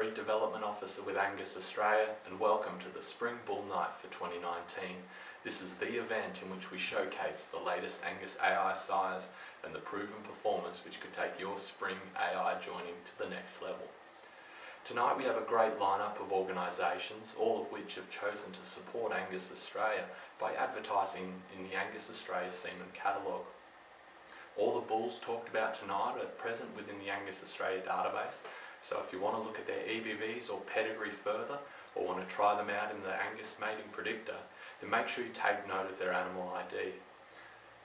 Breed Development Officer with Angus Australia, and welcome to the Spring Bull Night for 2019. This is the event in which we showcase the latest Angus AI sires and the proven performance which could take your spring AI joining to the next level. Tonight we have a great lineup of organisations, all of which have chosen to support Angus Australia by advertising in the Angus Australia Semen Catalogue. All the bulls talked about tonight are present within the Angus Australia database, so if you want to look at their EBVs or pedigree further, or want to try them out in the Angus mating predictor, then make sure you take note of their animal ID.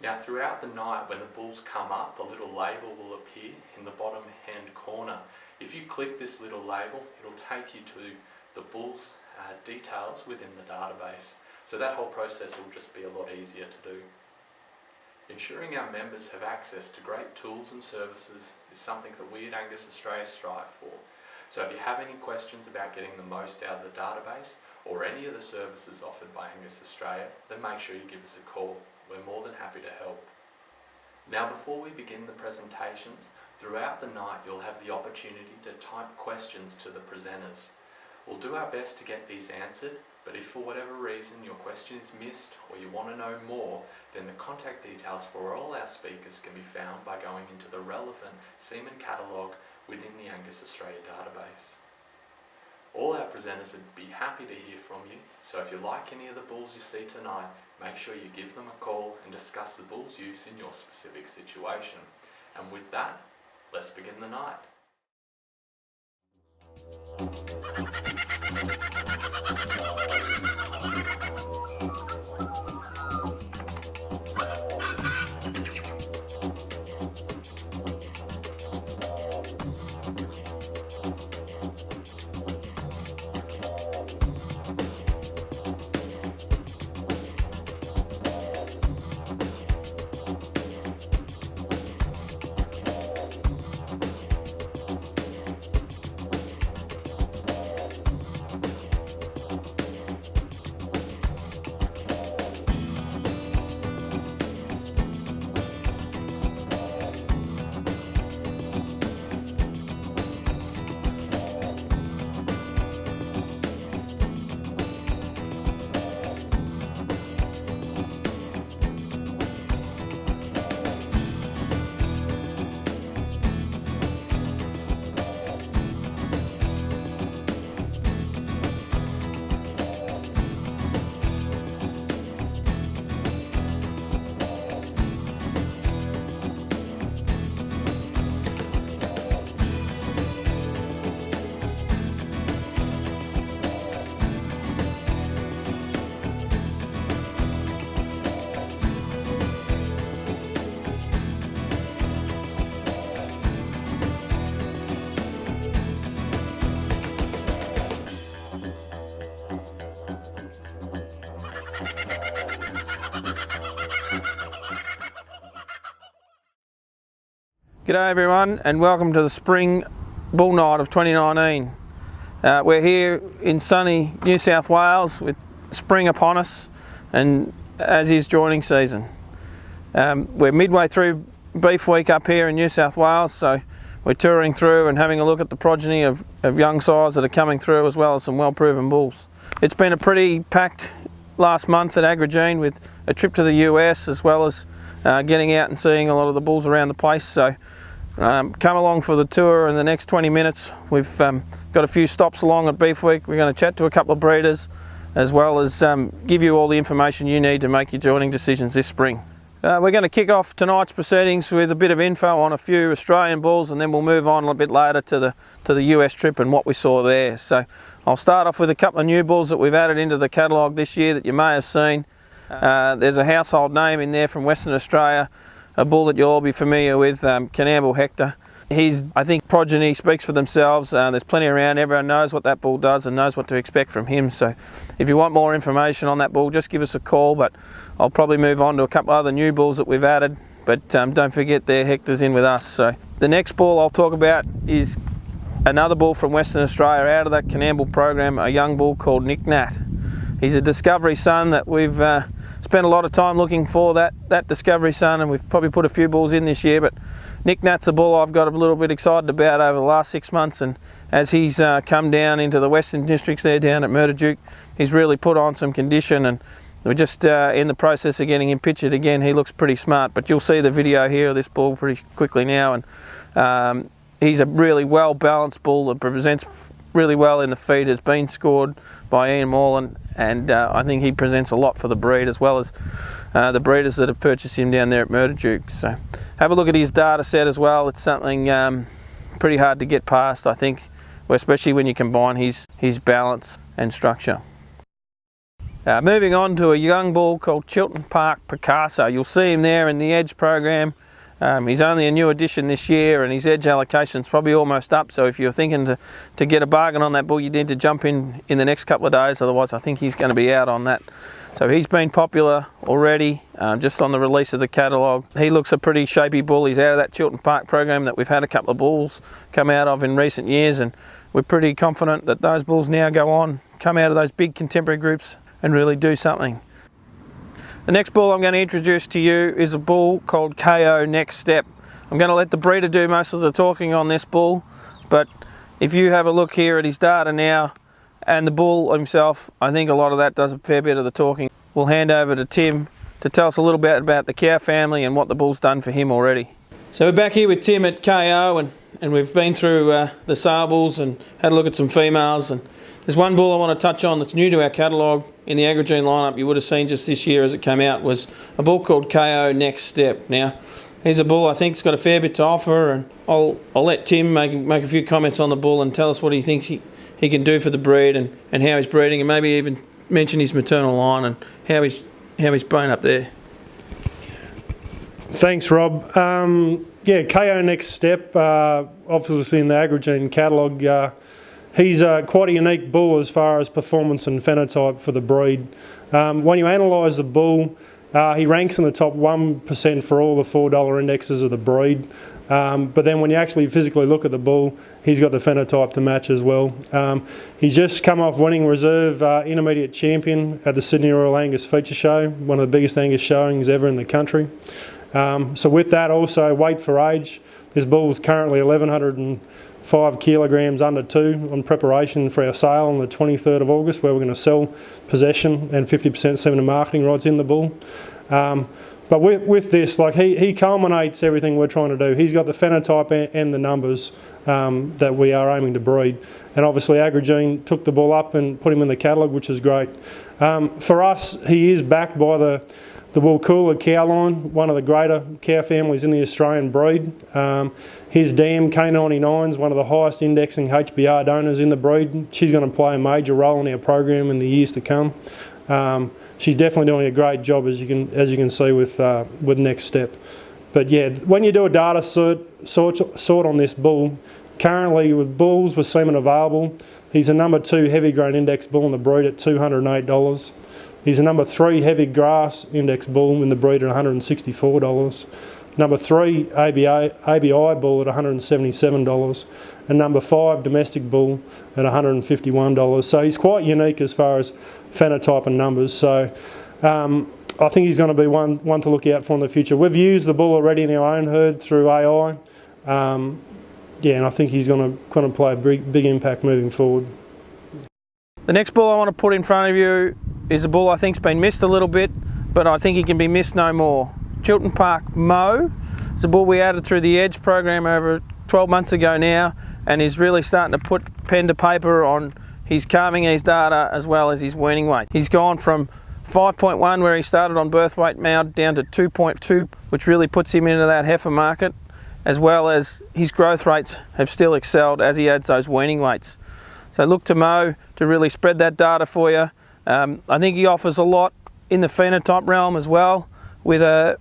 Now throughout the night when the bulls come up, a little label will appear in the bottom hand corner. If you click this little label, it'll take you to the bull's details within the database. So that whole process will just be a lot easier to do. Ensuring our members have access to great tools and services is something that we at Angus Australia strive for. So if you have any questions about getting the most out of the database or any of the services offered by Angus Australia, then make sure you give us a call. We're more than happy to help. Now before we begin the presentations, throughout the night you'll have the opportunity to type questions to the presenters. We'll do our best to get these answered, but if for whatever reason your question is missed or you want to know more, then the contact details for all our speakers can be found by going into the relevant semen catalogue within the Angus Australia database. All our presenters would be happy to hear from you, so if you like any of the bulls you see tonight, make sure you give them a call and discuss the bull's use in your specific situation. And with that, let's begin the night. G'day everyone, and welcome to the Spring Bull Night of 2019. We're here in sunny New South Wales with spring upon us, and as is joining season. We're midway through beef week up here in New South Wales, so we're touring through and having a look at the progeny of young sires that are coming through, as well as some well-proven bulls. It's been a pretty packed last month at Agri-Gene with a trip to the US, as well as getting out and seeing a lot of the bulls around the place. So come along for the tour in the next 20 minutes. We've got a few stops along at Beef Week. We're going to chat to a couple of breeders, as well as give you all the information you need to make your joining decisions this spring. We're going to kick off tonight's proceedings with a bit of info on a few Australian bulls, and then we'll move on a little bit later to the US trip and what we saw there. So I'll start off with a couple of new bulls that we've added into the catalogue this year that you may have seen. There's a household name in there from Western Australia, a bull that you'll all be familiar with, Canamble Hector. I think progeny speaks for themselves. There's plenty around. Everyone knows what that bull does and knows what to expect from him. So if you want more information on that bull, just give us a call, but I'll probably move on to a couple other new bulls that we've added. But don't forget their Hector's in with us. So the next bull I'll talk about is another bull from Western Australia out of that Canamble program, a young bull called Nick Nat. He's a discovery son that we've spent a lot of time looking for that discovery son, and we've probably put a few bulls in this year, but Nick Nat's a bull I've got a little bit excited about over the last 6 months, and as he's come down into the Western Districts there down at Murrah, he's really put on some condition, and we're just in the process of getting him pictured again. He looks pretty smart, but you'll see the video here of this bull pretty quickly now, and he's a really well balanced bull that presents really well in the feed, has been scored by Ian Morland, and I think he presents a lot for the breed, as well as the breeders that have purchased him down there at Murrah. So have a look at his data set as well. It's something pretty hard to get past, I think, especially when you combine his balance and structure. Moving on to a young bull called Chiltern Park Picasso. You'll see him there in the Edge program. He's only a new addition this year, and his edge allocation's probably almost up, so if you're thinking to get a bargain on that bull, you need to jump in the next couple of days, otherwise I think he's going to be out on that. So he's been popular already, just on the release of the catalogue. He looks a pretty shapy bull. He's out of that Chiltern Park program that we've had a couple of bulls come out of in recent years, and we're pretty confident that those bulls now go on, come out of those big contemporary groups and really do something. The next bull I'm going to introduce to you is a bull called KO Next Step. I'm going to let the breeder do most of the talking on this bull, but if you have a look here at his data now and the bull himself, I think a lot of that does a fair bit of the talking. We'll hand over to Tim to tell us a little bit about the cow family and what the bull's done for him already. So we're back here with Tim at KO, and we've been through the sale bulls and had a look at some females, and there's one bull I want to touch on that's new to our catalogue in the Agri-Gene lineup. You would have seen just this year as it came out, was a bull called KO Next Step. Now, he's a bull I think's got a fair bit to offer, and I'll let Tim make a few comments on the bull and tell us what he thinks he can do for the breed and how he's breeding, and maybe even mention his maternal line and how he's been up there. Thanks, Rob. Yeah, KO Next Step, obviously in the Agri-Gene catalogue. He's quite a unique bull as far as performance and phenotype for the breed. When you analyse the bull, he ranks in the top 1% for all the $4 indexes of the breed. But then when you actually physically look at the bull, he's got the phenotype to match as well. He's just come off winning reserve intermediate champion at the Sydney Royal Angus Feature Show, one of the biggest Angus showings ever in the country. So with that also, weight for age, this bull is currently 1,105 kilograms under 2 on preparation for our sale on the 23rd of August, where we're going to sell possession and 50% semen marketing rights in the bull. But with this, like he culminates everything we're trying to do. He's got the phenotype and the numbers that we are aiming to breed. And obviously Agri-Gene took the bull up and put him in the catalogue, which is great. For us, he is backed by the Woolcoola cow line, one of the greater cow families in the Australian breed. His dam K99 is one of the highest indexing HBR donors in the breed. She's going to play a major role in our program in the years to come. She's definitely doing a great job, as you can see with Next Step. But yeah, when you do a data sort on this bull, currently with bulls with semen available, he's a number 2 heavy grain index bull in the breed at $208. He's a number 3 heavy grass index bull in the breed at $164. Number 3 ABI bull at $177. And number 5 domestic bull at $151. So he's quite unique as far as phenotype and numbers. So I think he's going to be one to look out for in the future. We've used the bull already in our own herd through AI. Yeah, and I think he's going to play a big impact moving forward. The next bull I want to put in front of you is a bull I think's been missed a little bit, but I think he can be missed no more. Chiltern Park Mo is a bull we added through the Edge program over 12 months ago now, and is really starting to put pen to paper on his calving ease data as well as his weaning weight. He's gone from 5.1 where he started on birth weight mount down to 2.2, which really puts him into that heifer market, as well as his growth rates have still excelled as he adds those weaning weights. So look to Mo to really spread that data for you. I think he offers a lot in the phenotype realm as well, with a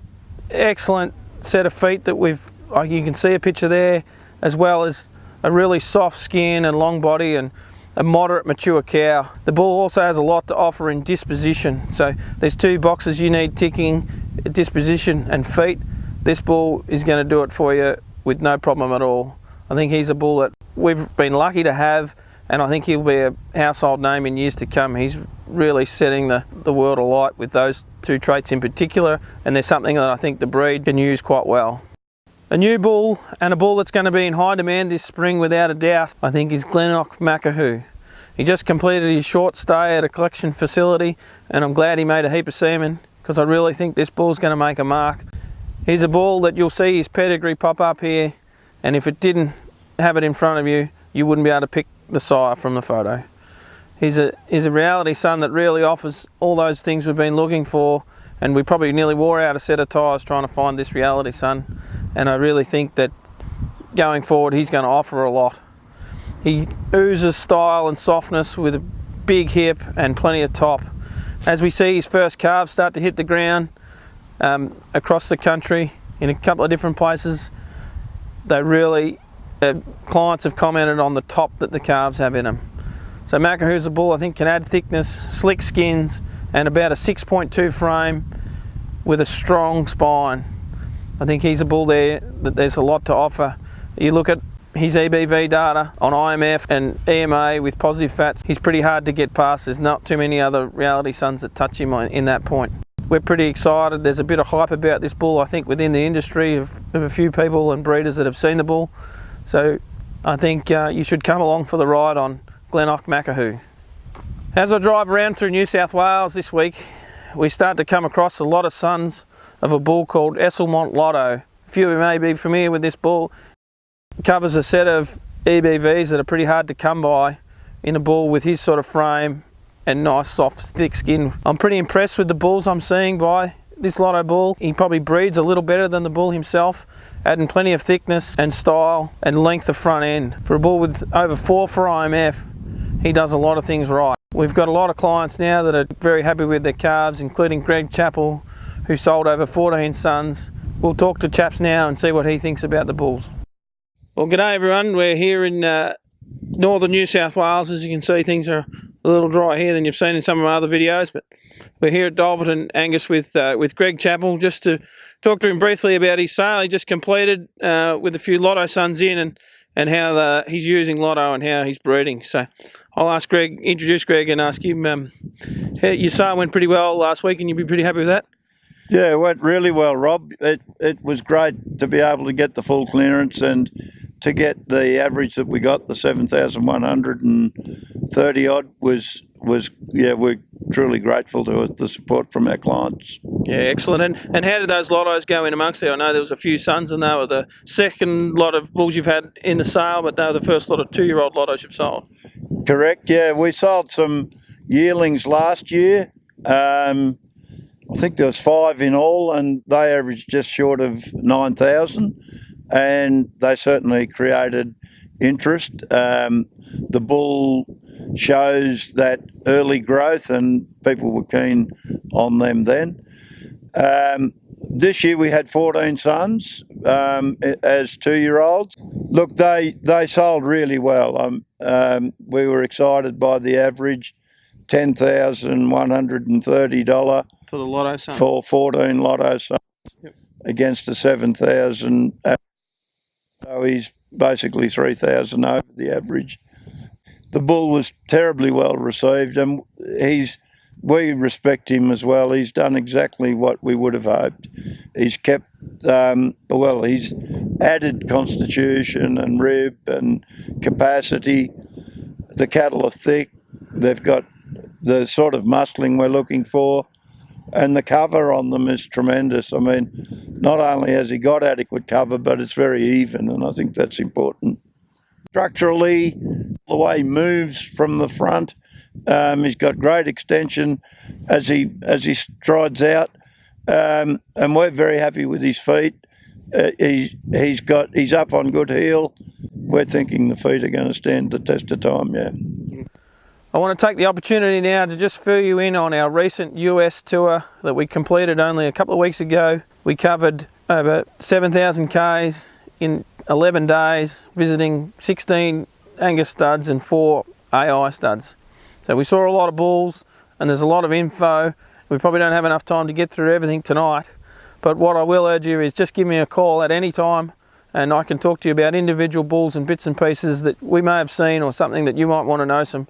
excellent set of feet that you can see a picture there, as well as a really soft skin and long body and a moderate mature cow. The bull also has a lot to offer in disposition. So there's 2 boxes you need ticking: disposition and feet. This bull is going to do it for you with no problem at all. I think he's a bull that we've been lucky to have, and I think he'll be a household name in years to come. He's really setting the world alight with those 2 traits in particular, and there's something that I think the breed can use quite well. A new bull, and a bull that's going to be in high demand this spring without a doubt, I think, is Glennock. He just completed his short stay at a collection facility, and I'm glad he made a heap of semen, because I really think this bull's going to make a mark. He's a bull that you'll see his pedigree pop up here, and if it didn't have it in front of you, you wouldn't be able to pick the sire from the photo. He's a reality son that really offers all those things we've been looking for, and we probably nearly wore out a set of tyres trying to find this reality son, and I really think that going forward he's going to offer a lot. He oozes style and softness with a big hip and plenty of top. As we see his first calves start to hit the ground across the country in a couple of different places, they really, clients have commented on the top that the calves have in them. So Makahu's a bull I think can add thickness, slick skins, and about a 6.2 frame with a strong spine. I think he's a bull there that there's a lot to offer. You look at his EBV data on IMF and EMA with positive fats, he's pretty hard to get past. There's not too many other reality sons that touch him in that point. We're pretty excited. There's a bit of hype about this bull, I think, within the industry of a few people and breeders that have seen the bull. So I think you should come along for the ride on Glennock Makahu. As I drive around through New South Wales this week, we start to come across a lot of sons of a bull called Esselmont Lotto. A few of you may be familiar with this bull. It covers a set of EBVs that are pretty hard to come by in a bull with his sort of frame and nice soft thick skin. I'm pretty impressed with the bulls I'm seeing by this Lotto bull. He probably breeds a little better than the bull himself, adding plenty of thickness and style and length of front end. For a bull with over 4 for IMF, he does a lot of things right. We've got a lot of clients now that are very happy with their calves, including Greg Chappell, who sold over 14 sons. We'll talk to Chaps now and see what he thinks about the bulls. Well, g'day everyone. We're here in northern New South Wales. As you can see, things are a little drier here than you've seen in some of my other videos, but we're here at Dalverton, Angus, with Greg Chappell, just to talk to him briefly about his sale he just completed with a few Lotto sons in, and how he's using Lotto and how he's breeding. So I'll introduce Greg and ask him, your sale went pretty well last week and you'd be pretty happy with that? Yeah, it went really well, Rob. It was great to be able to get the full clearance and to get the average that we got, the 7,130 odd, was we're truly grateful to the support from our clients. Yeah, excellent. And how did those Lottos go in amongst there? I know there was a few sons and they were the second lot of bulls you've had in the sale, but they were the first lot of 2-year-old Lottos you've sold. Correct, yeah. We sold some yearlings last year. I think there was 5 in all, and they averaged just short of 9,000, and they certainly created interest. The bull shows that early growth, and people were keen on them then. This year we had 14 sons as 2-year-olds. Look, they sold really well. We were excited by the average, $10,130 for the Lotto son. For 14 Lotto sons, yep, against a 7,000. So he's basically 3,000 over the average. The bull was terribly well received, and we respect him as well. He's done exactly what we would have hoped. He's kept, he's added constitution and rib and capacity. The cattle are thick. They've got the sort of muscling we're looking for, and the cover on them is tremendous. I mean, not only has he got adequate cover, but it's very even, and I think that's important. Structurally, the way he moves from the front, he's got great extension as he strides out, and we're very happy with his feet. He's up on good heel. We're thinking the feet are going to stand the test of time, yeah. I want to take the opportunity now to just fill you in on our recent US tour that we completed only a couple of weeks ago. We covered over 7,000 Ks in 11 days, visiting 16 Angus studs and 4 AI studs. So we saw a lot of bulls, and there's a lot of info. We probably don't have enough time to get through everything tonight, but what I will urge you is just give me a call at any time, and I can talk to you about individual bulls and bits and pieces that we may have seen, or something that you might want to know some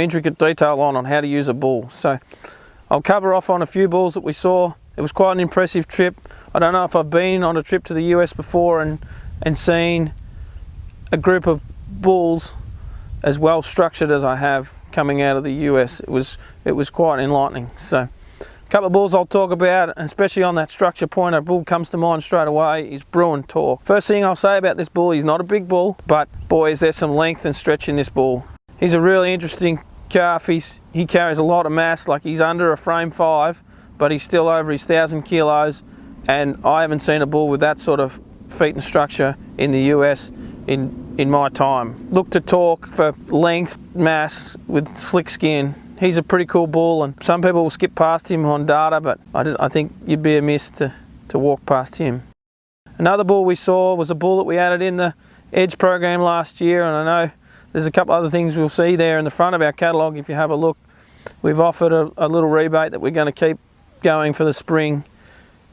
intricate detail on how to use a bull. So I'll cover off on a few bulls that we saw It was quite an impressive trip. I don't know if I've been on a trip to the US before and seen a group of bulls as well structured as I have coming out of the US. It was quite enlightening. So a couple of bulls I'll talk about, and especially on that structure point, a bull comes to mind straight away is Bruin Torque. First thing I'll say about this bull, he's not a big bull, but boys, there's some length and stretch in this bull. He's a really interesting calf. He carries a lot of mass, like he's under a frame 5, but he's still over his 1,000 kilos, and I haven't seen a bull with that sort of feet and structure in the US in my time. Look to Torque for length, mass with slick skin. He's a pretty cool bull, and some people will skip past him on data, but I think you'd be amiss to walk past him. Another bull we saw was a bull that we added in the Edge program last year, and I know there's a couple other things we'll see there in the front of our catalogue if you have a look. We've offered a little rebate that we're going to keep going for the spring,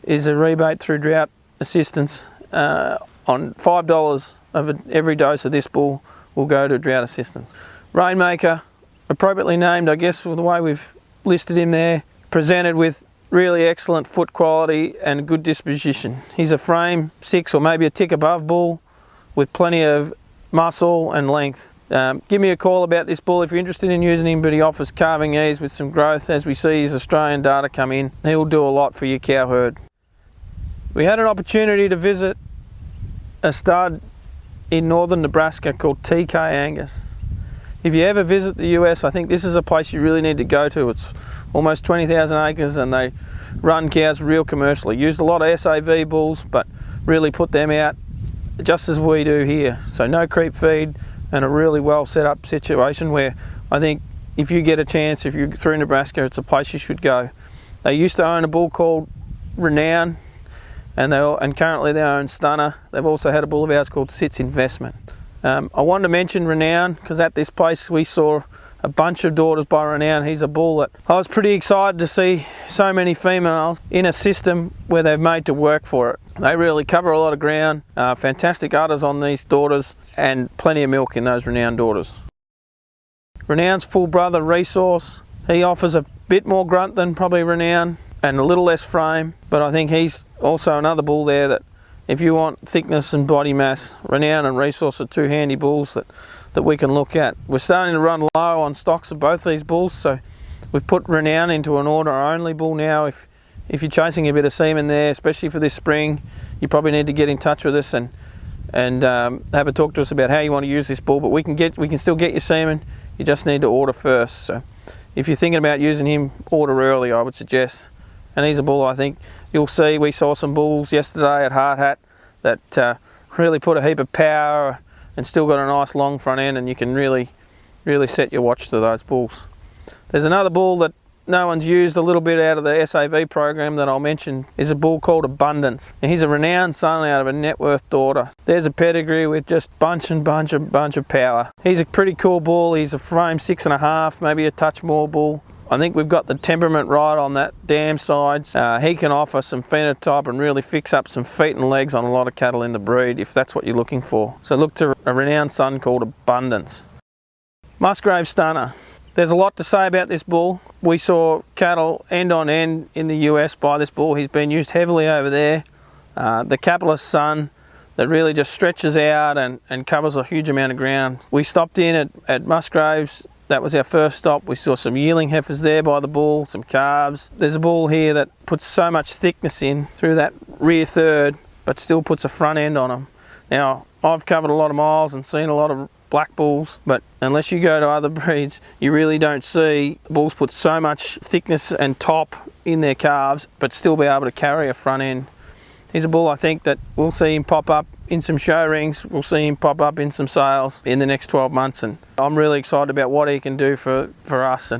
is a rebate through drought assistance on $5 of every dose of this bull will go to drought assistance. Rainmaker, appropriately named I guess for the way we've listed him there, presented with really excellent foot quality and good disposition. He's a frame 6 or maybe a tick above bull with plenty of muscle and length. Give me a call about this bull if you're interested in using him, but he offers calving ease with some growth. As we see his Australian data come in, he'll do a lot for your cow herd. We had an opportunity to visit a stud in northern Nebraska called TK Angus. If you ever visit the US, I think this is a place you really need to go to. It's almost 20,000 acres and they run cows real commercially. Used a lot of SAV bulls, but really put them out just as we do here. So no creep feed and a really well set up situation where I think if you get a chance, if you're through Nebraska, it's a place you should go. They used to own a bull called Renown, and currently they own Stunner. They've also had a bull of ours called Sits Investment. I wanted to mention Renown because at this place we saw a bunch of daughters by Renown. He's a bull that I was pretty excited to see so many females in a system where they've made to work for it. They really cover a lot of ground, fantastic udders on these daughters and plenty of milk in those Renown daughters. Renown's full brother Resource, he offers a bit more grunt than probably Renown and a little less frame, but I think he's also another bull there that if you want thickness and body mass, Renown and Resource are two handy bulls that we can look at. We're starting to run low on stocks of both these bulls, so we've put Renown into an order only bull now. If you're chasing a bit of semen there, especially for this spring, you probably need to get in touch with us and have a talk to us about how you want to use this bull. But we can still get your semen. You just need to order first. So if you're thinking about using him, order early, I would suggest. And he's a bull I think you'll see. We saw some bulls yesterday at Hard Hat that really put a heap of power and still got a nice long front end, and you can really set your watch to those bulls. There's another bull that no one's used a little bit out of the SAV program that I'll mention, is a bull called Abundance. And he's a Renowned son out of a net worth daughter. There's a pedigree with just bunch of power. He's a pretty cool bull. He's a frame 6.5, maybe a touch more bull. I think we've got the temperament right on that dam sides. He can offer some phenotype and really fix up some feet and legs on a lot of cattle in the breed if that's what you're looking for. So look to a Renowned son called Abundance. Musgrave Stunner. There's a lot to say about this bull. We saw cattle end on end in the US by this bull. He's been used heavily over there. The capitalist son that really just stretches out and covers a huge amount of ground. We stopped in at Musgraves. That was our first stop. We saw some yearling heifers there by the bull, some calves. There's a bull here that puts so much thickness in through that rear third, but still puts a front end on them. Now, I've covered a lot of miles and seen a lot of black bulls, but unless you go to other breeds, you really don't see bulls put so much thickness and top in their calves, but still be able to carry a front end. He's a bull I think that we'll see him pop up in some show rings, we'll see him pop up in some sales in the next 12 months, and I'm really excited about what he can do for us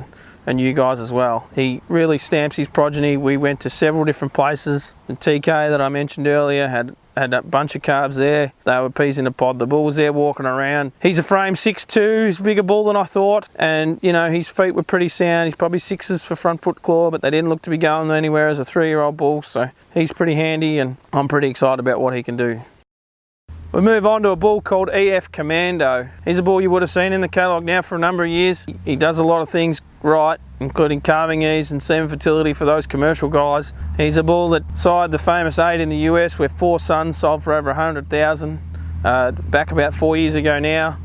and you guys as well. He really stamps his progeny. We went to several different places. The TK that I mentioned earlier had a bunch of calves there. They were peas in a pod. The bull was there walking around. He's a frame 6'2", he's a bigger bull than I thought, and you know, his feet were pretty sound. He's probably 6s for front foot claw, but they didn't look to be going anywhere as a 3-year-old bull, so he's pretty handy and I'm pretty excited about what he can do. We move on to a bull called EF Commando. He's a bull you would have seen in the catalogue now for a number of years. He does a lot of things right, including calving ease and semen fertility for those commercial guys. He's a bull that sired the famous 8 in the US, where 4 sons sold for over 100,000 back about 4 years ago now.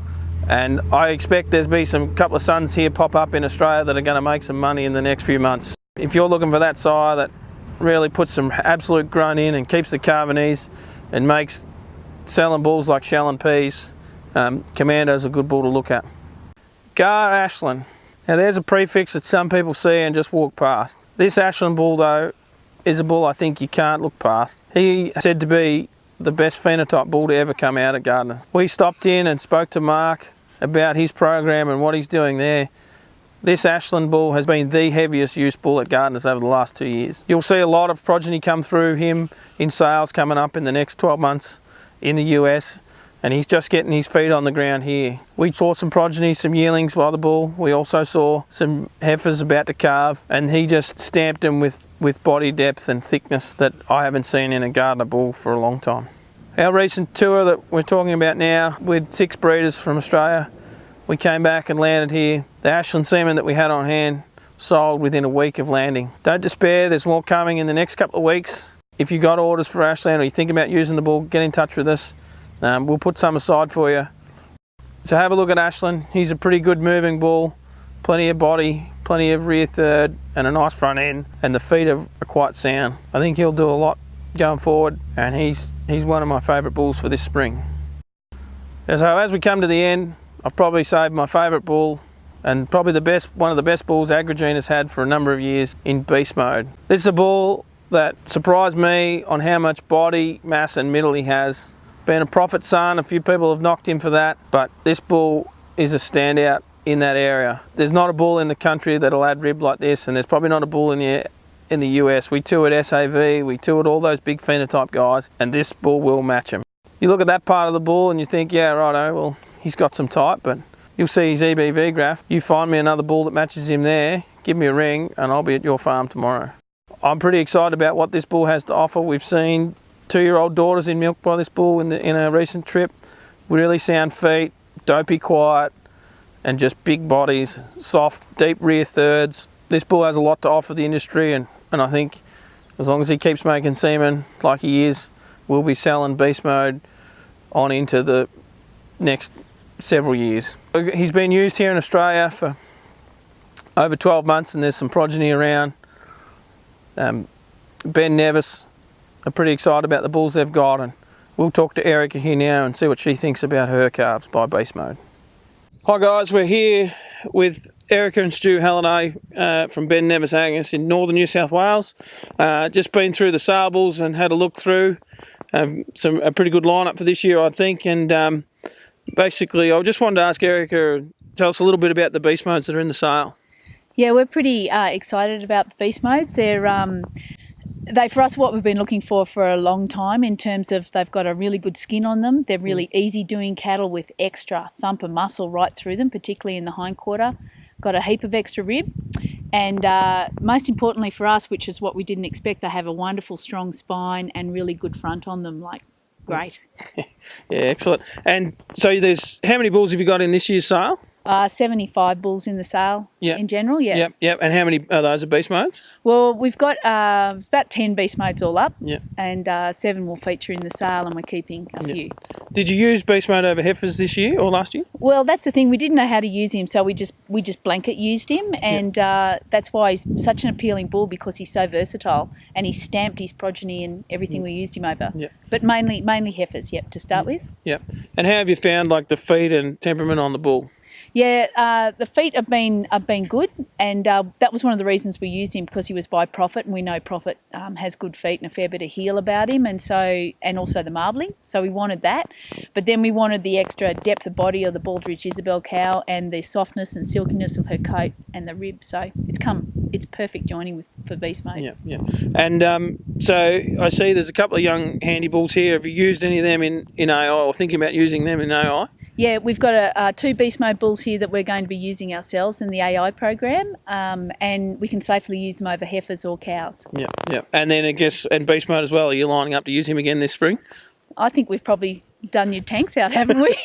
And I expect there's be some couple of sons here pop up in Australia that are going to make some money in the next few months. If you're looking for that sire that really puts some absolute grunt in and keeps the calving ease and makes selling bulls like shelling peas, Commando's a good bull to look at. GAR Ashland. Now there's a prefix that some people see and just walk past. This Ashland bull though is a bull I think you can't look past. He said to be the best phenotype bull to ever come out of Gardner. We stopped in and spoke to Mark about his program and what he's doing there. This Ashland bull has been the heaviest use bull at Gardner's over the last 2 years. You'll see a lot of progeny come through him in sales coming up in the next 12 months in the US, and he's just getting his feet on the ground here. We saw some progeny, some yearlings by the bull. We also saw some heifers about to calve, and he just stamped them with body depth and thickness that I haven't seen in a Gardner bull for a long time. Our recent tour that we're talking about now with 6 breeders from Australia, we came back and landed here. The Ashland semen that we had on hand sold within a week of landing. Don't despair, there's more coming in the next couple of weeks. If you got orders for Ashland or you think about using the bull, get in touch with us. We'll put some aside for you. So have a look at Ashland. He's a pretty good moving bull, plenty of body, plenty of rear third and a nice front end, and the feet are quite sound. I think he'll do a lot going forward, and he's one of my favourite bulls for this spring. So as we come to the end, I've probably saved my favourite bull and probably one of the best bulls Agri-Gene has had for a number of years in beast mode. This is a bull that surprised me on how much body, mass and middle he has. Been a prophet son, a few people have knocked him for that, but this bull is a standout in that area. There's not a bull in the country that'll add rib like this, and there's probably not a bull in the US. We toured SAV, we toured all those big phenotype guys, and this bull will match him. You look at that part of the bull and you think, yeah, righto, well, he's got some type, but you'll see his EBV graph. You find me another bull that matches him there, give me a ring, and I'll be at your farm tomorrow. I'm pretty excited about what this bull has to offer. We've seen 2-year-old daughters in milk by this bull in a recent trip. Really sound feet, dopey quiet, and just big bodies, soft, deep rear thirds. This bull has a lot to offer the industry, and I think as long as he keeps making semen like he is, we'll be selling beast mode on into the next several years. He's been used here in Australia for over 12 months, and there's some progeny around. Ben Nevis are pretty excited about the bulls they've got, and we'll talk to Erica here now and see what she thinks about her calves by beast mode. Hi guys, we're here with Erica and Stu Halliday from Ben Nevis Angus in northern New South Wales. Just been through the sale bulls and had a look through a pretty good lineup for this year, I think, and basically I just wanted to ask Erica, tell us a little bit about the beast modes that are in the sale. Yeah, we're pretty excited about the beast modes. They for us what we've been looking for a long time, in terms of they've got a really good skin on them. They're really easy doing cattle with extra thump and muscle right through them, particularly in the hindquarter. Got a heap of extra rib, and most importantly for us, which is what we didn't expect, they have a wonderful strong spine and really good front on them. Like, great. Yeah, excellent. And so how many bulls have you got in this year's sale? 75 bulls in the sale in general, yeah. Yep. And how many are those of beast modes? Well, we've got it's about 10 beast modes all up, yep. And 7 will feature in the sale, and we're keeping a few. Did you use beast mode over heifers this year or last year? Well, that's the thing. We didn't know how to use him, so we just blanket used him, and that's why he's such an appealing bull, because he's so versatile, and he stamped his progeny and everything we used him over. Yep. But mainly heifers, to start with. Yep. And how have you found like the feet and temperament on the bull? Yeah, the feet have been good, and that was one of the reasons we used him, because he was by Prophet, and we know Prophet has good feet and a fair bit of heel about him, and also the marbling. So we wanted that, but then we wanted the extra depth of body of the Baldridge Isabel cow, and the softness and silkiness of her coat and the rib. So it's perfect joining for beast mode. Yeah. And so I see there's a couple of young handy bulls here. Have you used any of them in AI, or thinking about using them in AI? Yeah, we've got 2 beast mode bulls here that we're going to be using ourselves in the AI program, and we can safely use them over heifers or cows. Yeah. And then I guess, and beast mode as well, are you lining up to use him again this spring? I think we've probably done your tanks out, haven't we?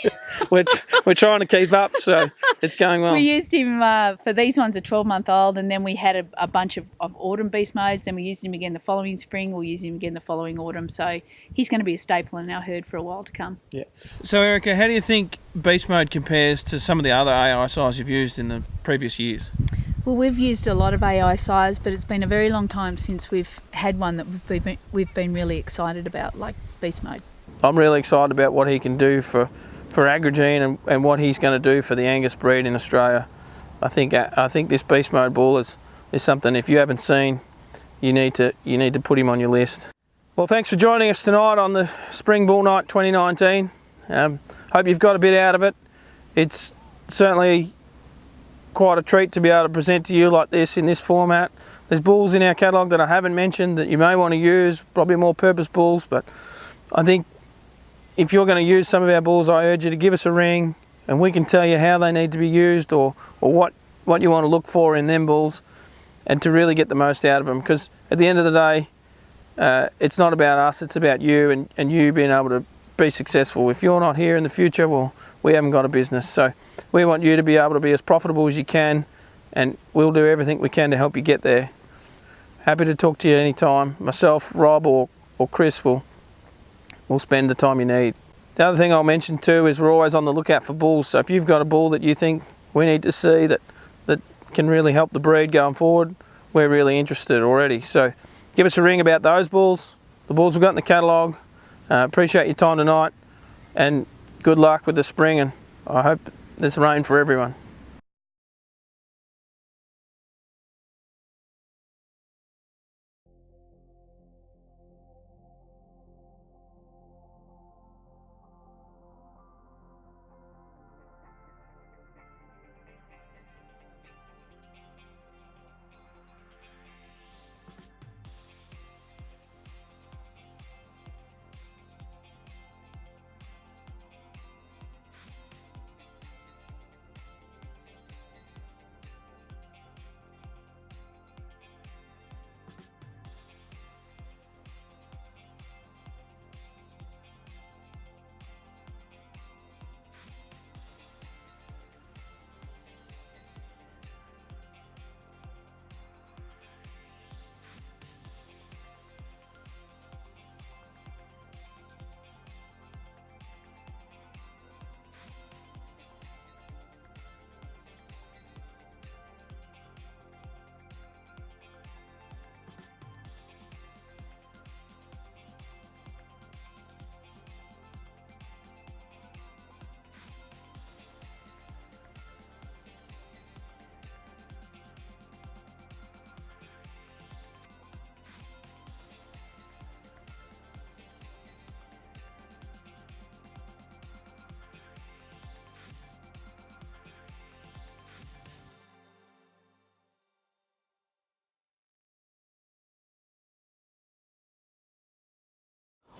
we're trying to keep up, so it's going well. We used him for these ones, a 12-month-old, and then we had a bunch of autumn beast modes. Then we used him again the following spring. We'll use him again the following autumn. So he's going to be a staple in our herd for a while to come. Yeah. So Erica, how do you think beast mode compares to some of the other AI size you've used in the previous years? Well, we've used a lot of AI size, but it's been a very long time since we've had one that we've been really excited about, like beast mode. I'm really excited about what he can do for Agri-Gene and what he's going to do for the Angus breed in Australia. I think this beast mode bull is something, if you haven't seen, you need to put him on your list. Well, thanks for joining us tonight on the Spring Bull Night 2019. Hope you've got a bit out of it. It's certainly quite a treat to be able to present to you like this in this format. There's bulls in our catalogue that I haven't mentioned that you may want to use, probably more purpose bulls, but I think if you're going to use some of our bulls, I urge you to give us a ring and we can tell you how they need to be used or what you want to look for in them bulls and to really get the most out of them, because at the end of the day, it's not about us, it's about you and you being able to be successful. If you're not here in the future, well, we haven't got a business. So we want you to be able to be as profitable as you can, and we'll do everything we can to help you get there. Happy to talk to you anytime. Myself, Rob or Chris will spend the time you need. The other thing I'll mention too is we're always on the lookout for bulls. So if you've got a bull that you think we need to see that can really help the breed going forward, we're really interested already. So give us a ring about those bulls, the bulls we've got in the catalogue. Appreciate your time tonight and good luck with the spring, and I hope there's rain for everyone.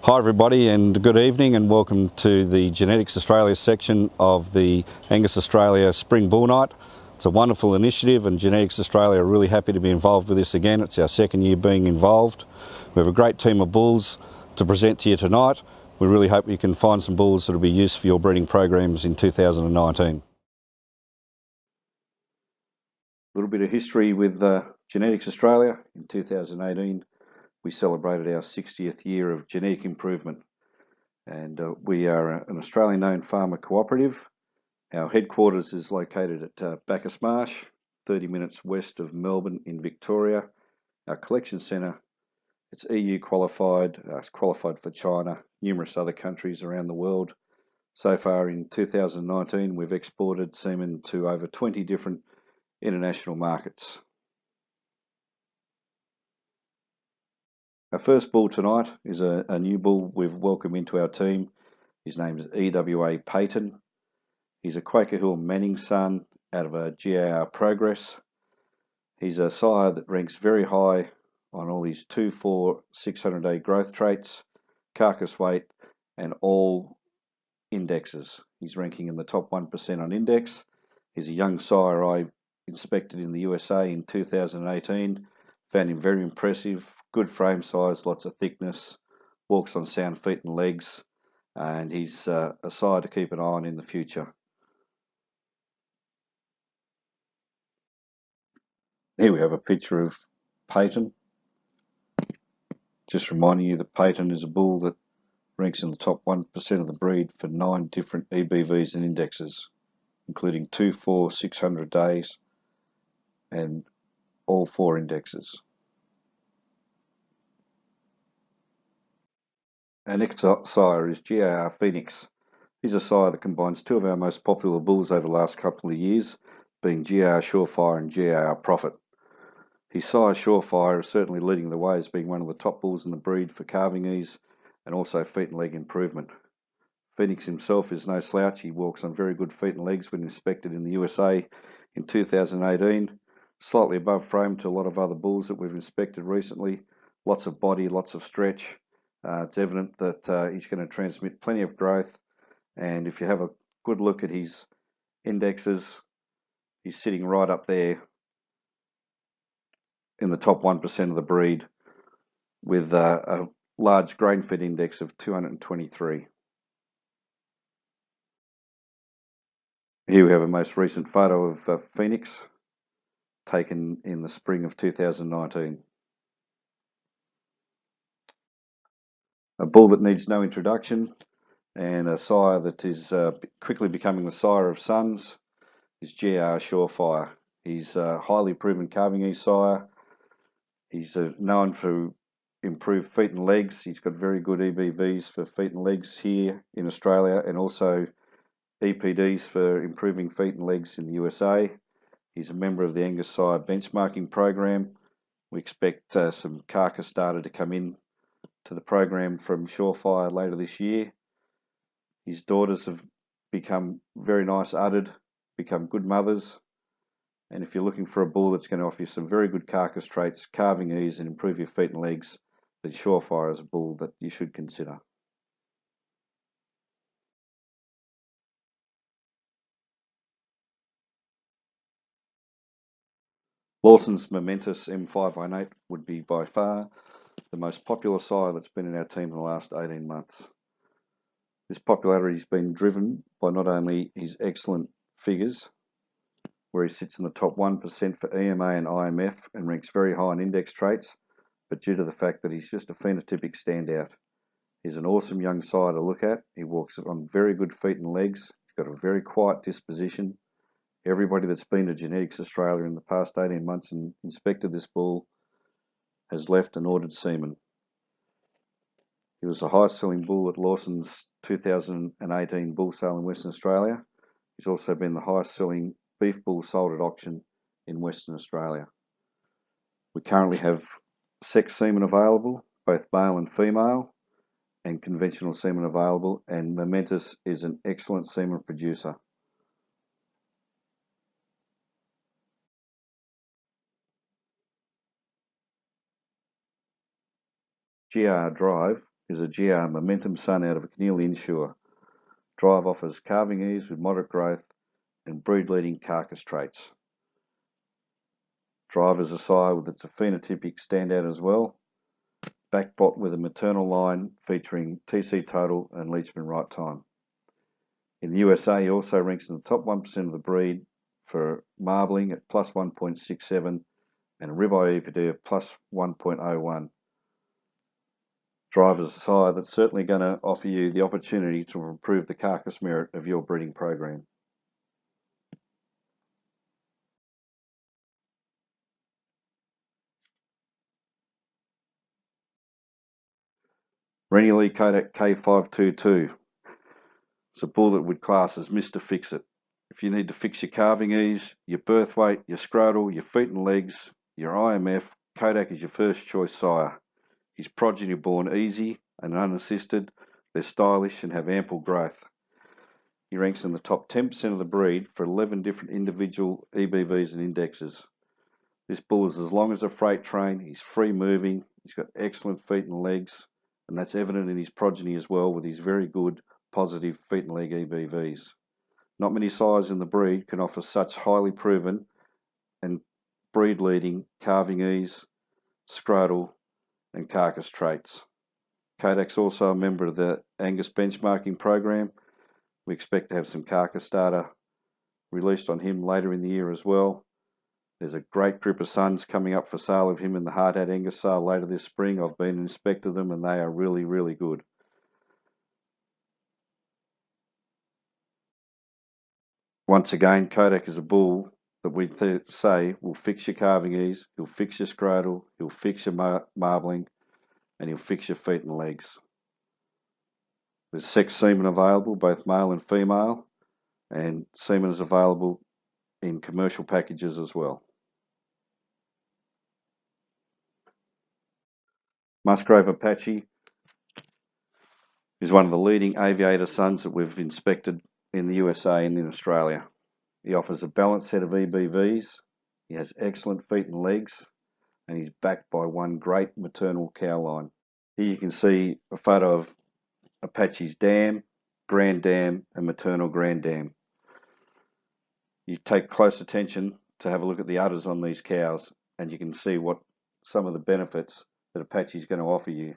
Hi everybody and good evening and welcome to the Genetics Australia section of the Angus Australia Spring Bull Night. It's a wonderful initiative and Genetics Australia are really happy to be involved with this again. It's our second year being involved. We have a great team of bulls to present to you tonight. We really hope you can find some bulls that will be used for your breeding programs in 2019. A little bit of history with Genetics Australia. In 2018 we celebrated our 60th year of genetic improvement, and we are an Australian-owned farmer cooperative. Our headquarters is located at Bacchus Marsh, 30 minutes west of Melbourne in Victoria. Our collection centre, it's EU qualified, it's qualified for China, numerous other countries around the world. So far in 2019 we've exported semen to over 20 different international markets. Our first bull tonight is a new bull we've welcomed into our team. His name is EWA Peyton. He's a Quaker Hill Manning son out of a GAR Progress. He's a sire that ranks very high on all his 2, 4, 600-day growth traits, carcass weight and all indexes. He's ranking in the top 1% on index. He's a young sire I inspected in the USA in 2018. Found him very impressive. Good frame size, lots of thickness, walks on sound feet and legs, and he's a sire to keep an eye on in the future. Here we have a picture of Peyton. Just reminding you that Peyton is a bull that ranks in the top 1% of the breed for 9 different EBVs and indexes, including 2, 4, 600 days and all 4 indexes. Our next sire is GAR Phoenix. He's a sire that combines 2 of our most popular bulls over the last couple of years, being GAR Surefire and GAR Profit. His sire Surefire is certainly leading the way as being one of the top bulls in the breed for calving ease and also feet and leg improvement. Phoenix himself is no slouch. He walks on very good feet and legs when inspected in the USA in 2018, slightly above frame to a lot of other bulls that we've inspected recently. Lots of body, lots of stretch. It's evident that he's going to transmit plenty of growth, and if you have a good look at his indexes, he's sitting right up there in the top 1% of the breed with a large grain-fed index of 223. Here we have a most recent photo of Phoenix, taken in the spring of 2019. A bull that needs no introduction, and a sire that is quickly becoming the sire of sons, is GAR Surefire. He's a highly proven calving ease sire. He's known for improved feet and legs. He's got very good EBVs for feet and legs here in Australia, and also EPDs for improving feet and legs in the USA. He's a member of the Angus sire benchmarking program. We expect some carcass data to come in to the program from Surefire later this year. His daughters have become very nice uddered, become good mothers. And if you're looking for a bull that's going to offer you some very good carcass traits, calving ease, and improve your feet and legs, then Surefire is a bull that you should consider. Lawsons Momentous M518 would be by far the most popular sire that's been in our team in the last 18 months. This popularity has been driven by not only his excellent figures, where he sits in the top 1% for EMA and IMF and ranks very high in index traits, but due to the fact that he's just a phenotypic standout. He's an awesome young sire to look at. He walks on very good feet and legs. He's got a very quiet disposition. Everybody that's been to Genetics Australia in the past 18 months and inspected this bull has left an ordered semen. He was the highest selling bull at Lawsons' 2018 bull sale in Western Australia. He's also been the highest selling beef bull sold at auction in Western Australia. We currently have sex semen available, both male and female, and conventional semen available, and Momentous is an excellent semen producer. GR Drive is a GR Momentum son out of a Keneally Insure. Drive offers calving ease with moderate growth and breed leading carcass traits. Drive is a sire that's a phenotypic standout as well. Backbot with a maternal line featuring TC total and Leachman right time. In the USA, he also ranks in the top 1% of the breed for marbling at plus 1.67 and a ribeye EPD of plus 1.01. Drive is a sire that's certainly going to offer you the opportunity to improve the carcass merit of your breeding program. Rennie Kodak K522. It's a bull that would class as Mr. Fix-It. If you need to fix your calving ease, your birth weight, your scrotal, your feet and legs, your IMF, Kodak is your first choice sire. His progeny are born easy and unassisted. They're stylish and have ample growth. He ranks in the top 10% of the breed for 11 different individual EBVs and indexes. This bull is as long as a freight train. He's free moving. He's got excellent feet and legs, and that's evident in his progeny as well, with his very good positive feet and leg EBVs. Not many sires in the breed can offer such highly proven and breed leading calving ease, scrotal and carcass traits. Kodak's also a member of the Angus benchmarking program. We expect to have some carcass data released on him later in the year as well. There's a great group of sons coming up for sale of him in the Hardhat Angus sale later this spring. I've been and inspected them and they are really, really good. Once again, Kodak is a bull that we say will fix your calving ease, he'll fix your scrotal, he'll fix your marbling, and he'll fix your feet and legs. There's sex semen available, both male and female, and semen is available in commercial packages as well. Musgrave Apache is one of the leading aviator sons that we've inspected in the USA and in Australia. He offers a balanced set of EBVs, he has excellent feet and legs, and he's backed by one great maternal cow line. Here you can see a photo of Apache's dam, grand dam, and maternal grand dam. You take close attention to have a look at the udders on these cows, and you can see what some of the benefits that Apache's going to offer you.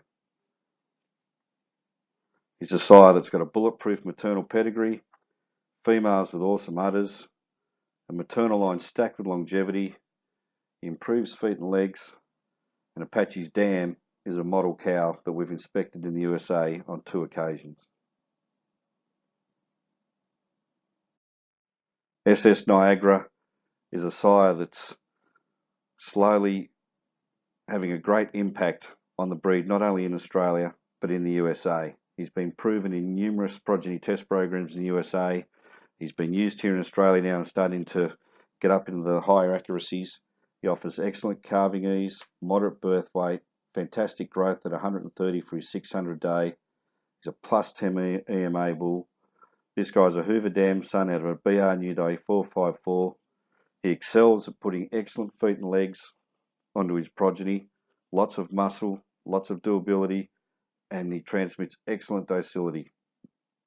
He's a sire that's got a bulletproof maternal pedigree, females with awesome udders, a maternal line stacked with longevity. He improves feet and legs, and Apache's dam is a model cow that we've inspected in the USA on 2 occasions. SS Niagara is a sire that's slowly having a great impact on the breed, not only in Australia, but in the USA. He's been proven in numerous progeny test programs in the USA. He's been used here in Australia now and starting to get up into the higher accuracies. He offers excellent calving ease, moderate birth weight, fantastic growth at 130 for his 600 day. He's a plus 10 EMA bull. This guy's a Hoover Dam son out of a BR New Day 454. He excels at putting excellent feet and legs onto his progeny, lots of muscle, lots of doability, and he transmits excellent docility.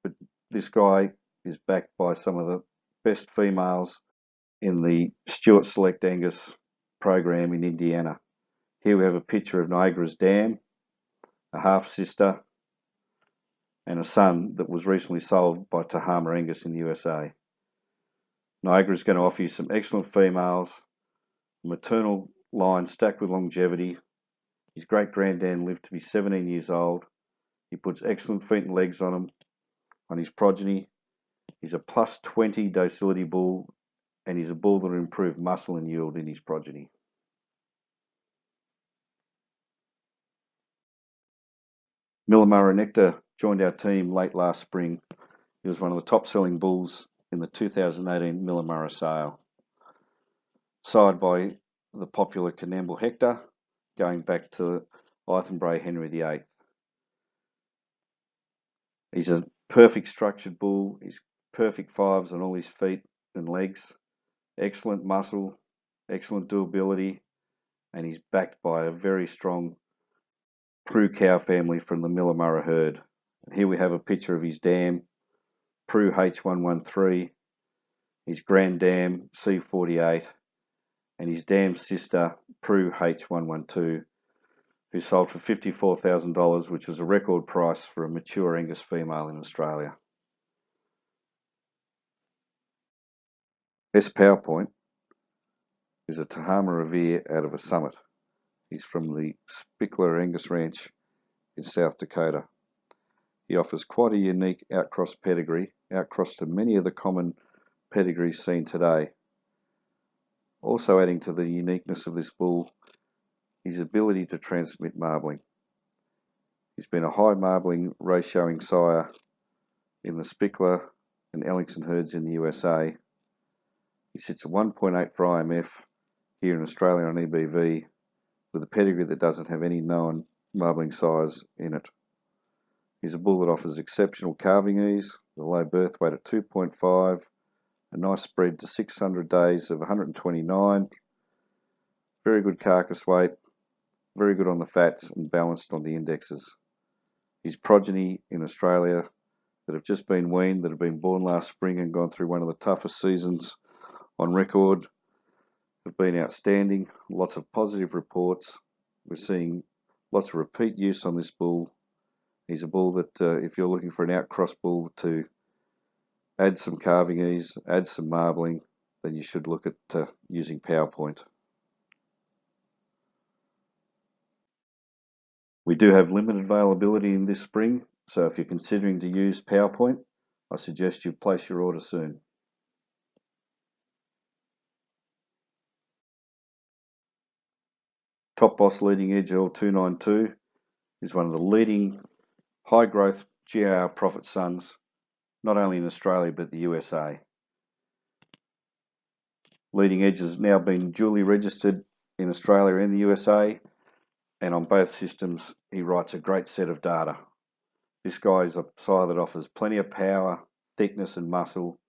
But this guy is backed by some of the best females in the Stewart Select Angus program in Indiana. Here we have a picture of Niagara's dam, a half-sister, and a son that was recently sold by Tahama Angus in the USA. Niagara is going to offer you some excellent females, maternal line stacked with longevity. His great-granddad lived to be 17 years old. He puts excellent feet and legs on him, on his progeny. He's a plus 20 docility bull, and he's a bull that will improve muscle and yield in his progeny. Millah Nectar joined our team late last spring. He was one of the top-selling bulls in the 2018 Millah sale, sired by the popular Canamble Hector, going back to Ithenbray Henry VIII. He's a perfect structured bull. He's perfect fives on all his feet and legs, excellent muscle, excellent doability, and he's backed by a very strong Prue cow family from the Millah herd. And here we have a picture of his dam, Prue H113, his grand dam C48, and his dam sister Prue H112, who sold for $54,000, which was a record price for a mature Angus female in Australia. S PowerPoint is a Tahama Revere out of a Summit. He's from the Spickler Angus Ranch in South Dakota. He offers quite a unique outcross pedigree, outcrossed to many of the common pedigrees seen today. Also adding to the uniqueness of this bull, his ability to transmit marbling. He's been a high marbling ratioing sire in the Spickler and Ellingson herds in the USA. He sits at 1.8 for IMF here in Australia on EBV, with a pedigree that doesn't have any known marbling size in it. He's a bull that offers exceptional calving ease, with a low birth weight at 2.5, a nice spread to 600 days of 129, very good carcass weight, very good on the fats and balanced on the indexes. His progeny in Australia that have just been weaned, that have been born last spring and gone through one of the toughest seasons on record, have been outstanding. Lots of positive reports. We're seeing lots of repeat use on this bull, He's a bull that if you're looking for an outcross bull to add some calving ease, add some marbling, then you should look at using PowerPoint. We do have limited availability in this spring, so if you're considering to use PowerPoint, I suggest you place your order soon. Topbos Leading Edge L292 is one of the leading high growth GAR profit sons, not only in Australia but the USA. Leading Edge has now been duly registered in Australia and the USA, and on both systems he writes a great set of data. This guy is a sire that offers plenty of power, thickness and muscle.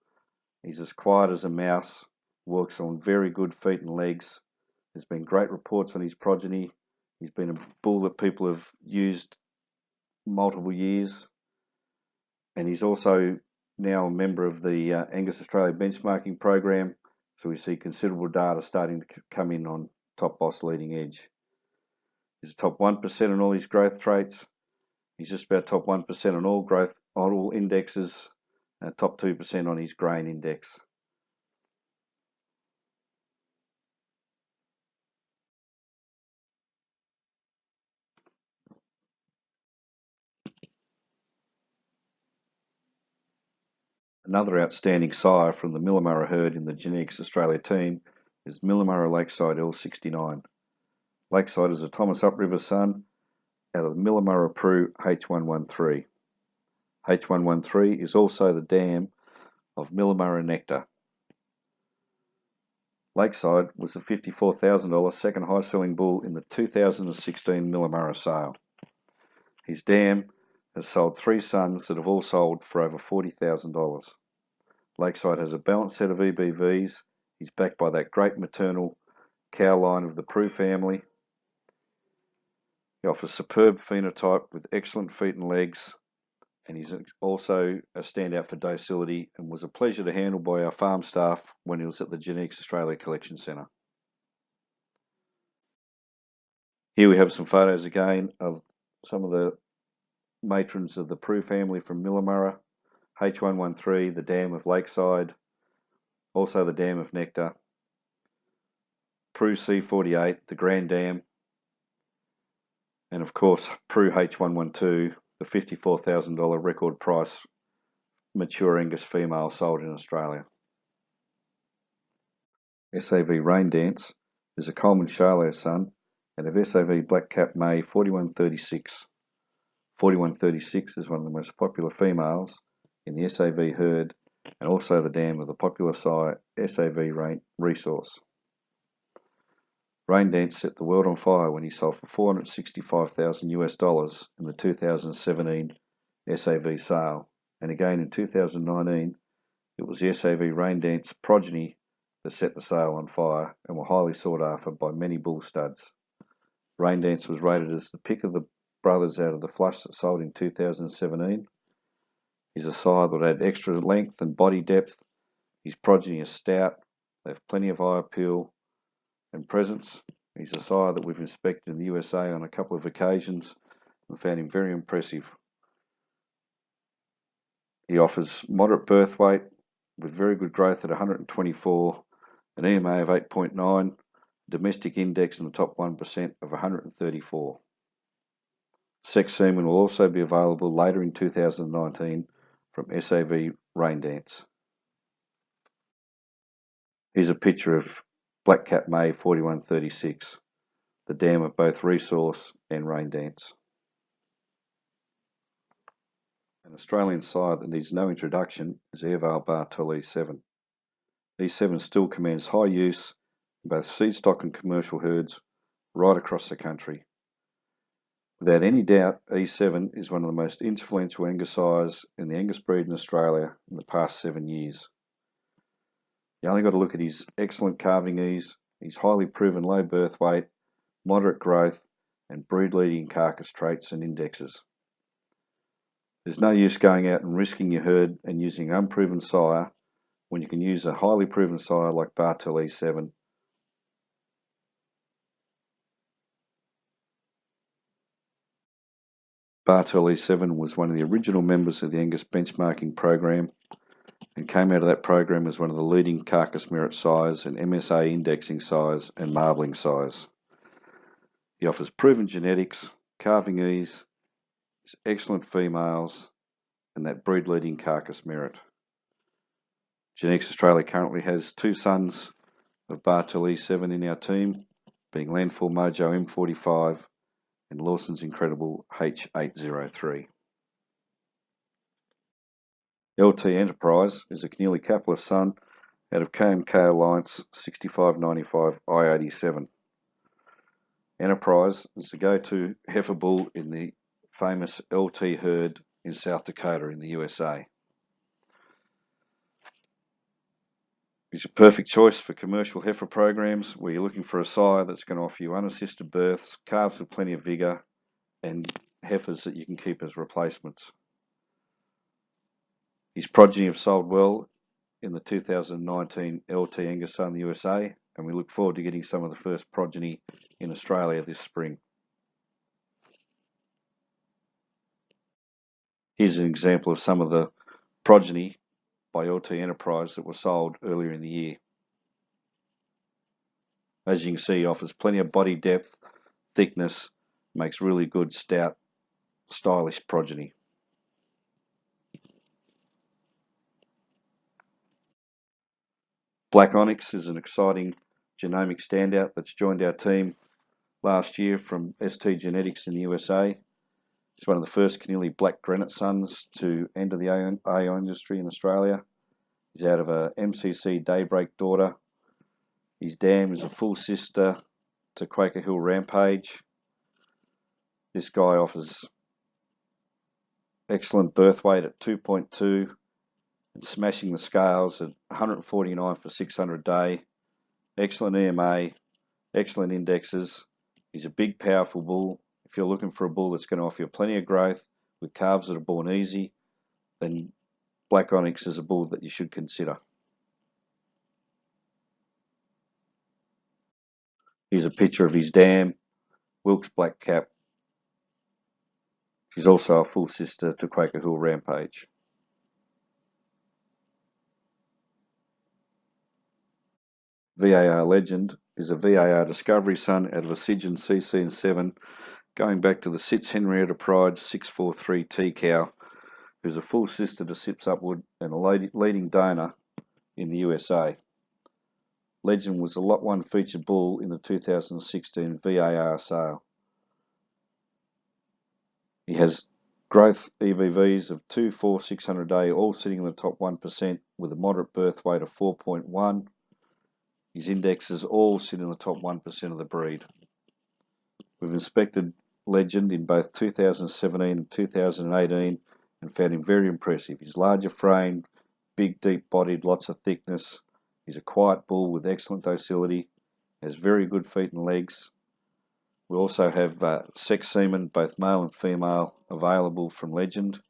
He's as quiet as a mouse, works on very good feet and legs. There's been great reports on his progeny. He's been a bull that people have used multiple years, and he's also now a member of the Angus Australia benchmarking program, so we see considerable data starting to come in on Topbos Leading Edge. He's top 1% on all his growth traits. He's just about top 1% on all growth, on all indexes, and top 2% on his grain index. Another outstanding sire from the Murrah herd in the Genetics Australia team is Millah Lakeside L69. Lakeside is a Thomas Upriver son out of the Millah Prue H113. H113 is also the dam of Millah Nectar. Lakeside was the $54,000 second high selling bull in the 2016 Millah sale. His dam has sold 3 sons that have all sold for over $40,000. Lakeside has a balanced set of EBVs. He's backed by that great maternal cow line of the Prue family. He offers superb phenotype with excellent feet and legs, and he's also a standout for docility and was a pleasure to handle by our farm staff when he was at the Genetics Australia Collection Centre. Here we have some photos again of some of the matrons of the Prue family from Millah, H113, the dam of Lakeside, also the dam of Nectar, Prue C48, the Grand Dam, and of course Prue H112, the $54,000 record price mature Angus female sold in Australia. SAV Raindance is a Coleman Charolais son and of SAV Black Cap May 4136. 4136 is one of the most popular females in the SAV herd and also the dam of the popular sire SAV Resource. Raindance set the world on fire when he sold for $465,000 in the 2017 SAV sale, and again in 2019 it was the SAV Raindance progeny that set the sale on fire and were highly sought after by many bull studs. Raindance was rated as the pick of the brothers out of the flush that sold in 2017. He's a sire that had extra length and body depth. His progeny is stout. They have plenty of eye appeal and presence. He's a sire that we've inspected in the USA on a couple of occasions and found him very impressive. He offers moderate birth weight with very good growth at 124, an EMA of 8.9, domestic index in the top 1% of 134. Sex semen will also be available later in 2019 from SAV Raindance. Here's a picture of Black Cap May 4136, the dam of both Resource and Raindance. An Australian sire that needs no introduction is Airvale Bartol E7. E7 still commands high use in both seed stock and commercial herds right across the country. Without any doubt, E7 is one of the most influential Angus sires in the Angus breed in Australia in the past 7 years. You only got to look at his excellent calving ease, his highly proven low birth weight, moderate growth, and breed-leading carcass traits and indexes. There's no use going out and risking your herd and using an unproven sire when you can use a highly proven sire like Bartol E7. Bartel E7 was one of the original members of the Angus benchmarking program and came out of that program as one of the leading carcass merit size and MSA indexing size and marbling size. He offers proven genetics, calving ease, excellent females, and that breed leading carcass merit. Genetics Australia currently has 2 sons of Bartel E7 in our team, being Landfall Mojo M45 and Lawsons Incredible H803. LT Enterprise is a Keneally capitalist son out of KMK Alliance 6595 I87. Enterprise is the go-to heifer bull in the famous LT herd in South Dakota in the USA. He's a perfect choice for commercial heifer programs where you're looking for a sire that's going to offer you unassisted births, calves with plenty of vigour, and heifers that you can keep as replacements. His progeny have sold well in the 2019 LT Angus Sale in the USA, and we look forward to getting some of the first progeny in Australia this spring. Here's an example of some of the progeny by LT Enterprise that were sold earlier in the year. As you can see, he offers plenty of body depth, thickness, makes really good, stout, stylish progeny. Black Onyx is an exciting genomic standout that's joined our team last year from ST Genetics in the USA. He's one of the first Keneally black granite sons to enter the AI industry in Australia. He's out of a MCC Daybreak daughter. His dam is a full sister to Quaker Hill Rampage. This guy offers excellent birth weight at 2.2 and smashing the scales at 149 for 600 day. Excellent EMA, excellent indexes. He's a big, powerful bull. If you're looking for a bull that's going to offer you plenty of growth with calves that are born easy, then Black Onyx is a bull that you should consider. Here's a picture of his dam, Wilkes Black Cap. She's also a full sister to Quaker Hill Rampage. VAR Legend is a VAR Discovery son out of a Sidgeon CC7, going back to the Sits Henrietta Pride 643 T-Cow, who's a full sister to Sips Upward and a leading donor in the USA. Legend was a Lot 1 featured bull in the 2016 VAR sale. He has growth EVVs of 2, 4, 600 day, all sitting in the top 1% with a moderate birth weight of 4.1. His indexes all sit in the top 1% of the breed. We've inspected Legend in both 2017 and 2018 and found him very impressive. He's larger framed, big, deep bodied, lots of thickness. He's a quiet bull with excellent docility, has very good feet and legs. We also have sex semen, both male and female, available from Legend.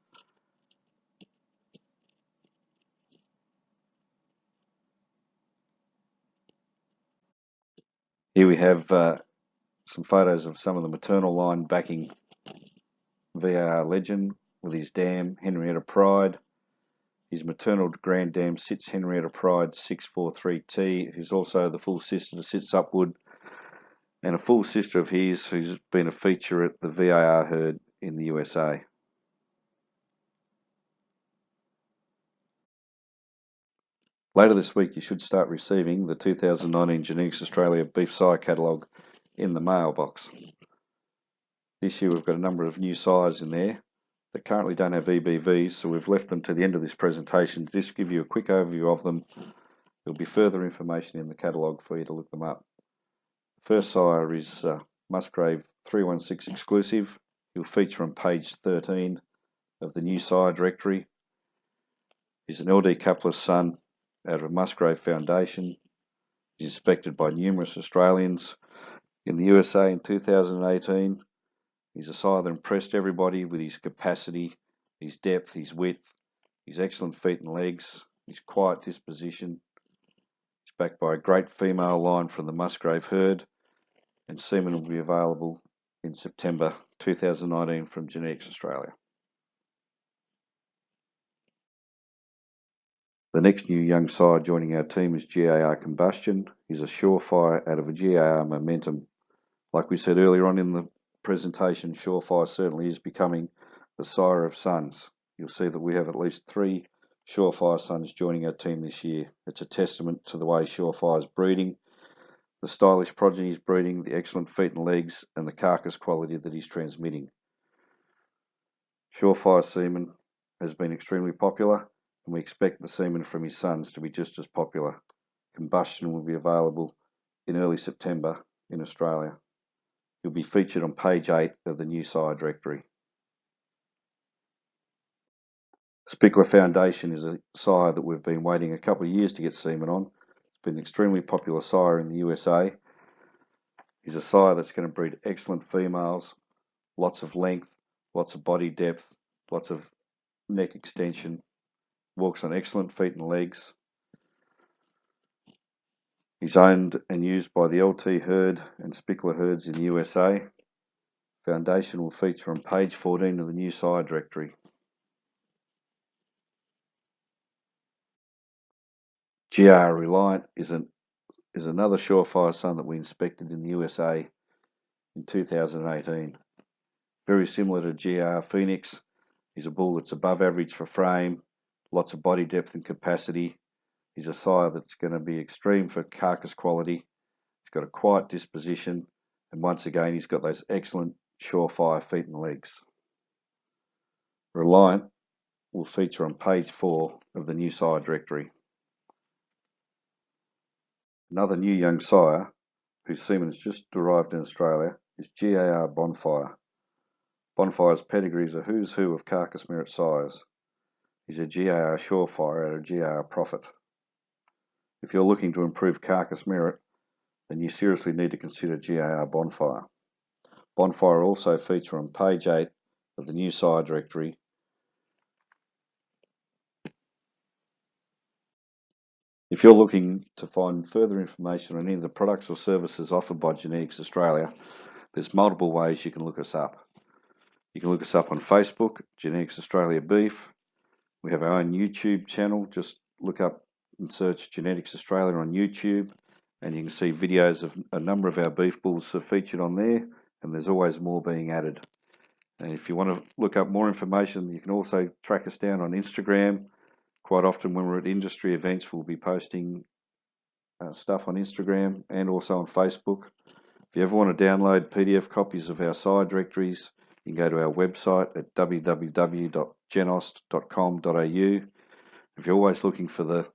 Here we have some photos of some of the maternal line backing VAR Legend with his dam Henrietta Pride. His maternal grand dam Sits Henrietta Pride 643T, who's also the full sister to Sits Upward, and a full sister of his who's been a feature at the VAR herd in the USA. Later this week you should start receiving the 2019 Genetics Australia Beef Sire Catalogue in the mailbox. This year we've got a number of new sires in there that currently don't have EBVs, so we've left them to the end of this presentation to just give you a quick overview of them. There'll be further information in the catalogue for you to look them up. First sire is Musgrave 316 exclusive. He'll feature on page 13 of the new sire directory. He's an LD coupler's son out of Musgrave Foundation. He's inspected by numerous Australians in the USA in 2018. He's a sire that impressed everybody with his capacity, his depth, his width, his excellent feet and legs, his quiet disposition. He's backed by a great female line from the Musgrave herd, and semen will be available in September 2019 from Genetics Australia. The next new young sire joining our team is GAR Combustion. He's a surefire out of a GAR Momentum. Like we said earlier on in the presentation, surefire certainly is becoming the sire of sons. You'll see that we have at least 3 surefire sons joining our team this year. It's a testament to the way surefire's breeding, the stylish progeny he's breeding, the excellent feet and legs, and the carcass quality that he's transmitting. Surefire semen has been extremely popular, and we expect the semen from his sons to be just as popular. Combustion will be available in early September in Australia. He'll be featured on page 8 of the new sire directory. Spickler Foundation is a sire that we've been waiting a couple of years to get semen on. It's been an extremely popular sire in the USA. He's a sire that's going to breed excellent females, lots of length, lots of body depth, lots of neck extension, walks on excellent feet and legs. He's owned and used by the LT herd and Spickler herds in the USA. Foundation will feature on page 14 of the new sire directory. GR Reliant is another surefire son that we inspected in the USA in 2018. Very similar to GAR Phoenix. He's a bull that's above average for frame, lots of body depth and capacity. He's a sire that's going to be extreme for carcass quality. He's got a quiet disposition, and once again he's got those excellent surefire feet and legs. Reliant will feature on page 4 of the new sire directory. Another new young sire, whose semen has just arrived in Australia, is GAR Bonfire. Bonfire's pedigree is a who's who of carcass merit sires. He's a GAR surefire out of GAR Profit. If you're looking to improve carcass merit, then you seriously need to consider GAR Bonfire. Bonfire also feature on page 8 of the new sire directory. If you're looking to find further information on any of the products or services offered by Genetics Australia, there's multiple ways you can look us up. You can look us up on Facebook, Genetics Australia Beef. We have our own YouTube channel. Just look up and search Genetics Australia on YouTube, and you can see videos of a number of our beef bulls are featured on there, and there's always more being added. And if you want to look up more information, you can also track us down on Instagram. Quite often when we're at industry events, we'll be posting stuff on Instagram and also on Facebook. If you ever want to download PDF copies of our sire directories, you can go to our website at www.genost.com.au. If you're always looking for the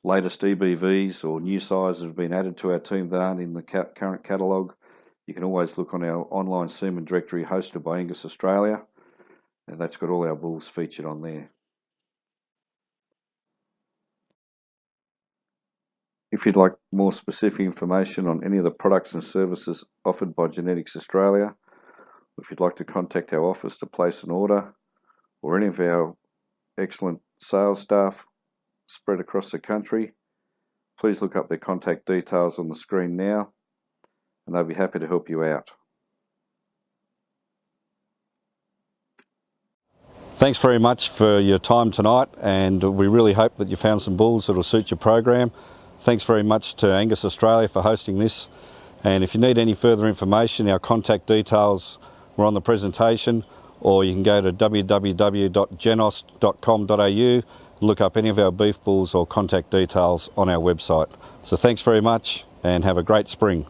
latest EBVs or new sires that have been added to our team that aren't in the current catalogue, you can always look on our online semen directory hosted by Angus Australia, and that's got all our bulls featured on there. If you'd like more specific information on any of the products and services offered by Genetics Australia, or if you'd like to contact our office to place an order, or any of our excellent sales staff spread across the country, please look up their contact details on the screen now, and they'll be happy to help you out. Thanks very much for your time tonight, and we really hope that you found some bulls that will suit your program. Thanks very much to Angus Australia for hosting this, and if you need any further information, our contact details were on the presentation, or you can go to www.genost.com.au, look up any of our beef bulls or contact details on our website. So thanks very much and have a great spring.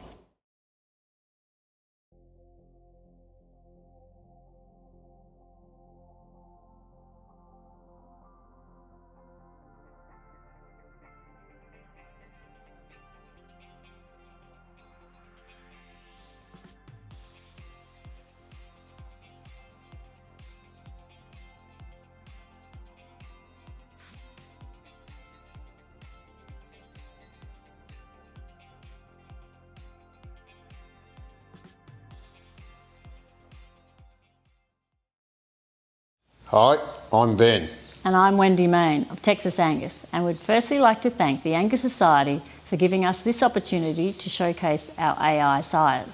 Hi, I'm Ben. And I'm Wendy Main of Texas Angus, and would firstly like to thank the Angus Society for giving us this opportunity to showcase our AI sires.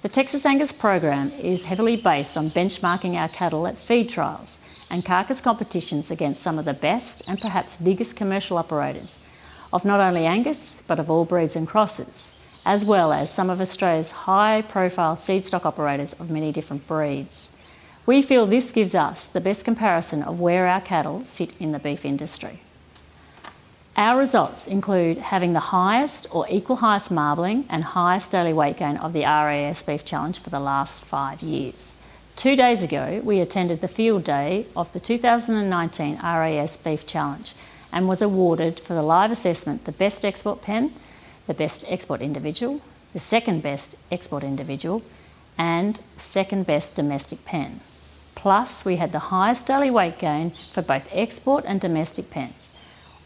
The Texas Angus program is heavily based on benchmarking our cattle at feed trials and carcass competitions against some of the best and perhaps biggest commercial operators of not only Angus but of all breeds and crosses, as well as some of Australia's high-profile seed stock operators of many different breeds. We feel this gives us the best comparison of where our cattle sit in the beef industry. Our results include having the highest or equal highest marbling and highest daily weight gain of the RAS Beef Challenge for the last 5 years. 2 days ago, we attended the field day of the 2019 RAS Beef Challenge and was awarded for the live assessment the best export pen, the best export individual, the second best export individual, and second best domestic pen. Plus, we had the highest daily weight gain for both export and domestic pens,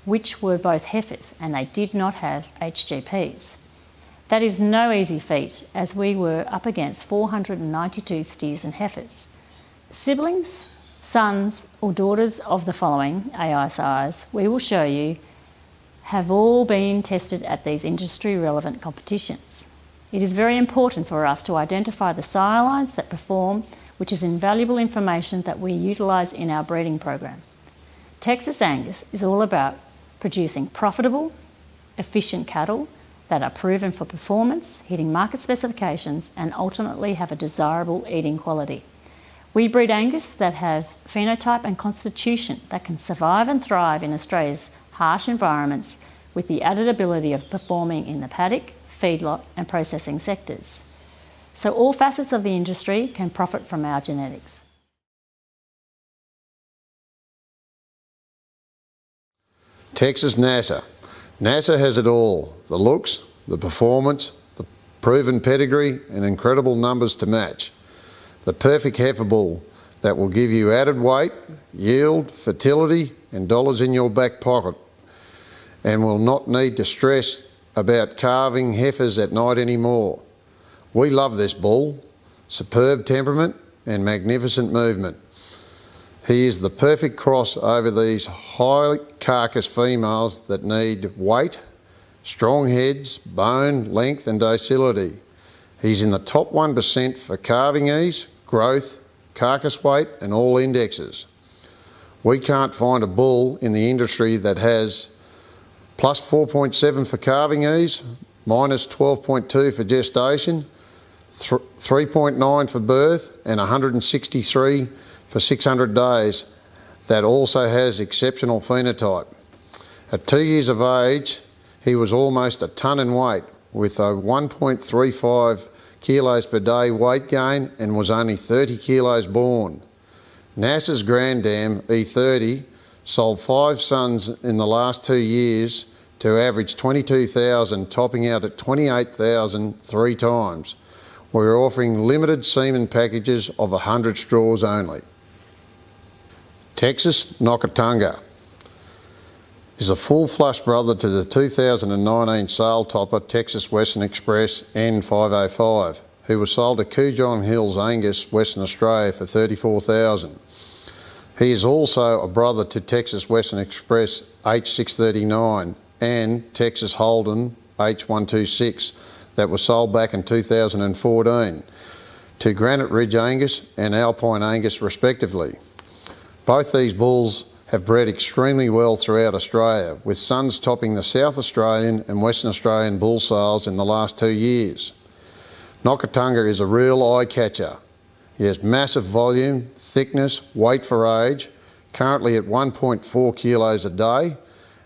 which were both heifers, and they did not have HGPs. That is no easy feat, as we were up against 492 steers and heifers. Siblings, sons or daughters of the following AISIs we will show you have all been tested at these industry-relevant competitions. It is very important for us to identify the sire lines that perform, which is invaluable information that we utilise in our breeding program. Texas Angus is all about producing profitable, efficient cattle that are proven for performance, hitting market specifications, and ultimately have a desirable eating quality. We breed Angus that have phenotype and constitution that can survive and thrive in Australia's harsh environments with the added ability of performing in the paddock, feedlot and processing sectors. So all facets of the industry can profit from our genetics. Texas NASA. NASA has it all: the looks, the performance, the proven pedigree and incredible numbers to match. The perfect heifer bull that will give you added weight, yield, fertility and dollars in your back pocket, and will not need to stress about calving heifers at night anymore. We love this bull, superb temperament and magnificent movement. He is the perfect cross over these high carcass females that need weight, strong heads, bone, length and docility. He's in the top 1% for calving ease, growth, carcass weight and all indexes. We can't find a bull in the industry that has plus 4.7 for calving ease, minus 12.2 for gestation, 3.9 for birth and 163 for 600 days that also has exceptional phenotype. At 2 years of age, he was almost a tonne in weight with a 1.35 kilos per day weight gain and was only 30 kilos born. NASA's Grand Dam E30 sold 5 sons in the last 2 years to average 22,000, topping out at 28,000 3 times. We're offering limited semen packages of 100 straws only. Texas Nockatunga is a full flush brother to the 2019 sale topper Texas Western Express N505, who was sold to Coojong Hills Angus, Western Australia for $34,000. He is also a brother to Texas Western Express H639 and Texas Holden H126 that was sold back in 2014 to Granite Ridge Angus and Alpine Angus respectively. Both these bulls have bred extremely well throughout Australia, with sons topping the South Australian and Western Australian bull sales in the last 2 years. Nockatunga is a real eye-catcher. He has massive volume, thickness, weight for age, currently at 1.4 kilos a day,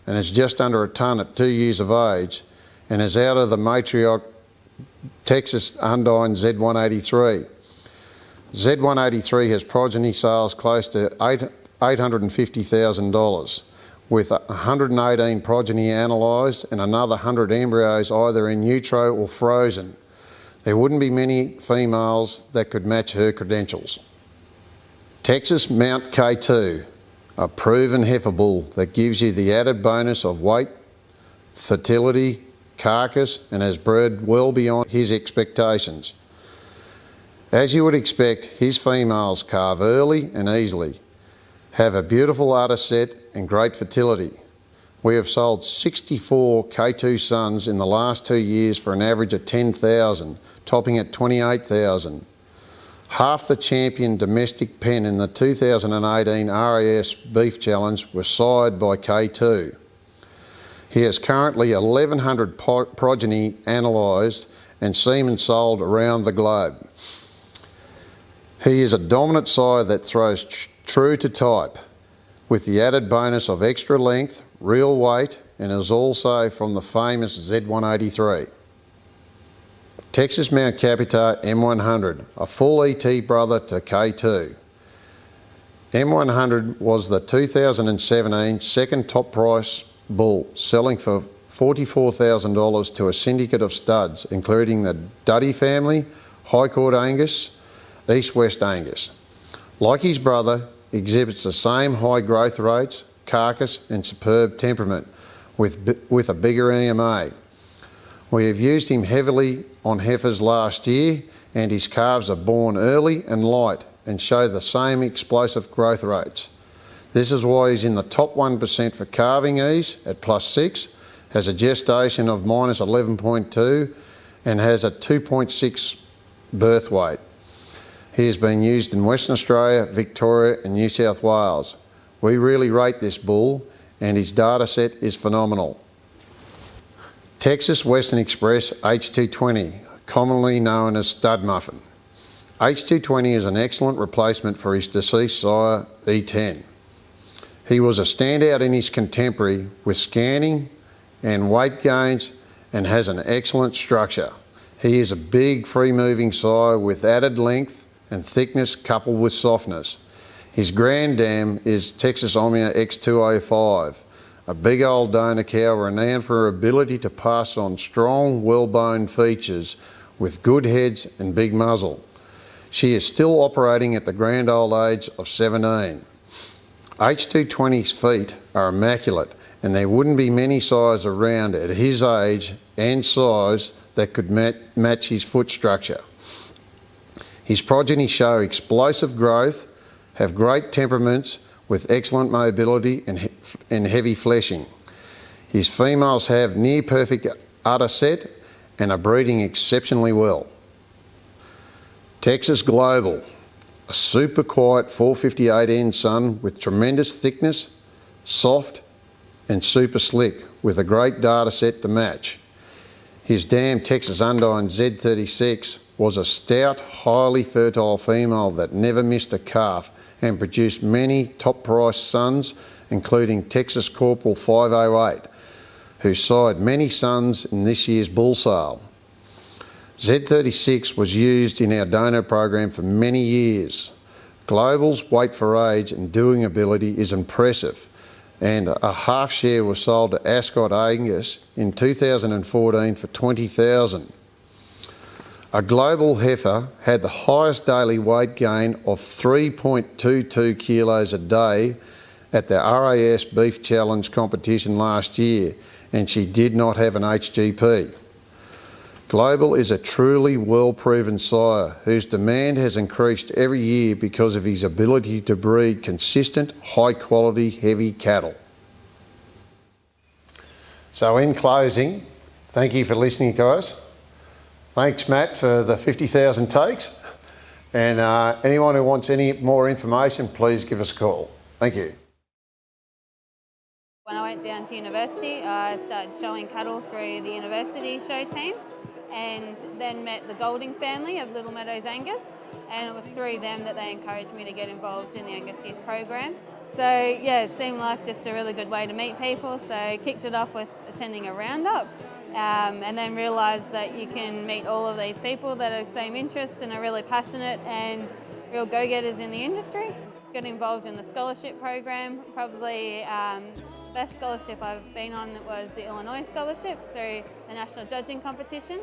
and is just under a tonne at 2 years of age, and is out of the matriarch Texas Undine Z183. Z183 has progeny sales close to $850,000, with 118 progeny analysed and another 100 embryos either in utero or frozen. There wouldn't be many females that could match her credentials. Texas Mount K2, a proven heifer bull that gives you the added bonus of weight, fertility, carcass and has bred well beyond his expectations. As you would expect, his females calve early and easily, have a beautiful udder set and great fertility. We have sold 64 K2 sons in the last 2 years for an average of 10,000, topping at 28,000. Half the champion domestic pen in the 2018 RAS Beef Challenge was sired by K2. He has currently 1,100 progeny analysed and semen sold around the globe. He is a dominant sire that throws true to type, with the added bonus of extra length, real weight, and is also from the famous Z183. Texas Mount Capital M100, a full ET brother to K2. M100 was the 2017 second top price bull, selling for $44,000 to a syndicate of studs, including the Duddy family, High Court Angus, East-West Angus. Like his brother, exhibits the same high growth rates, carcass and superb temperament with a bigger EMA. We have used him heavily on heifers last year, and his calves are born early and light and show the same explosive growth rates. This is why he's in the top 1% for calving ease at +6, has a gestation of -11.2 and has a 2.6 birth weight. He has been used in Western Australia, Victoria and New South Wales. We really rate this bull and his data set is phenomenal. Texas Western Express H220, commonly known as Stud Muffin. H220 is an excellent replacement for his deceased sire E10. He was a standout in his contemporary with scanning and weight gains and has an excellent structure. He is a big free-moving sire with added length and thickness coupled with softness. His granddam is Texas Omnia X205, a big old donor cow renowned for her ability to pass on strong, well-boned features with good heads and big muzzle. She is still operating at the grand old age of 17. H220's feet are immaculate, and there wouldn't be many sires around at his age and size that could match his foot structure. His progeny show explosive growth, have great temperaments with excellent mobility and heavy fleshing. His females have near perfect udder set and are breeding exceptionally well. Texas Global, a super quiet 458N son with tremendous thickness, soft and super slick with a great data set to match. His dam Texas Undyne Z36 was a stout, highly fertile female that never missed a calf and produced many top-priced sons, including Texas Corporal 508, who sired many sons in this year's bull sale. Z36 was used in our donor program for many years. Global's weight for age and doing ability is impressive, and a half share was sold to Ascot Angus in 2014 for $20,000. A global heifer had the highest daily weight gain of 3.22 kilos a day at the RAS Beef Challenge competition last year, and she did not have an HGP. Global is a truly well-proven sire whose demand has increased every year because of his ability to breed consistent, high-quality, heavy cattle. So in closing, thank you for listening to us. Thanks, Matt, for the 50,000 takes. And anyone who wants any more information, please give us a call. Thank you. When I went down to university, I started showing cattle through the university show team, and then met the Golding family of Little Meadows Angus, and it was through them that they encouraged me to get involved in the Angus Youth Program. So yeah, it seemed like just a really good way to meet people, so kicked it off with attending a roundup, and then realised that you can meet all of these people that have the same interests and are really passionate and real go-getters in the industry. Got involved in the scholarship program. Probably the best scholarship I've been on was the Illinois scholarship through the national judging competition,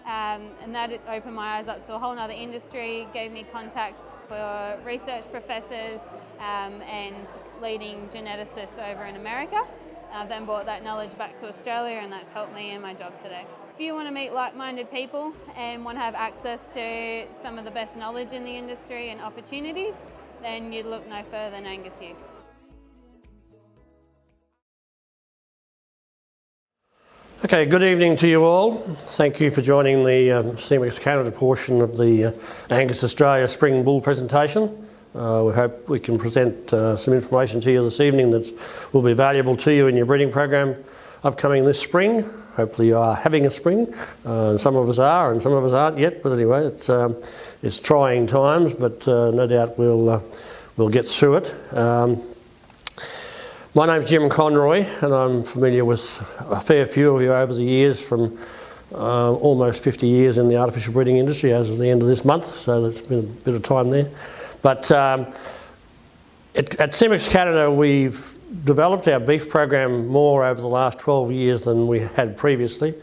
and that opened my eyes up to a whole other industry, gave me contacts for research professors and leading geneticists over in America. I've then brought that knowledge back to Australia, and that's helped me in my job today. If you want to meet like-minded people and want to have access to some of the best knowledge in the industry and opportunities, then you'd look no further than Angus Youth. Okay, good evening to you all. Thank you for joining the Semex Canada portion of the Angus Australia Spring Bull presentation. We hope we can present some information to you this evening that will be valuable to you in your breeding program upcoming this spring. Hopefully you are having a spring. Some of us are and some of us aren't yet, but anyway, it's trying times, but no doubt we'll get through it. My name's Jim Conroy, and I'm familiar with a fair few of you over the years from almost 50 years in the artificial breeding industry as of the end of this month, so there's been a bit of time there. But at Semex Canada, we've developed our beef program more over the last 12 years than we had previously.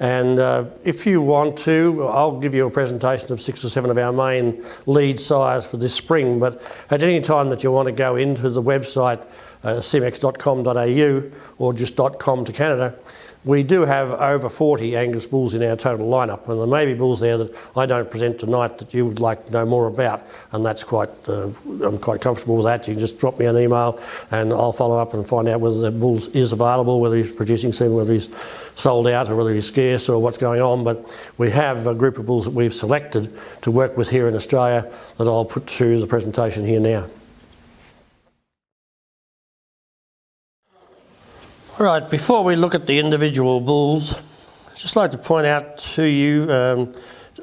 And if you want to, I'll give you a presentation of 6 or 7 of our main lead sires for this spring, but at any time that you want to go into the website, cemex.com.au or just .com to Canada, we do have over 40 Angus bulls in our total lineup, and there may be bulls there that I don't present tonight that you would like to know more about, and that's I'm quite comfortable with that. You can just drop me an email and I'll follow up and find out whether the bull is available, whether he's producing soon, whether he's sold out or whether he's scarce or what's going on. But we have a group of bulls that we've selected to work with here in Australia that I'll put through the presentation here now. All right, before we look at the individual bulls, I'd just like to point out to you,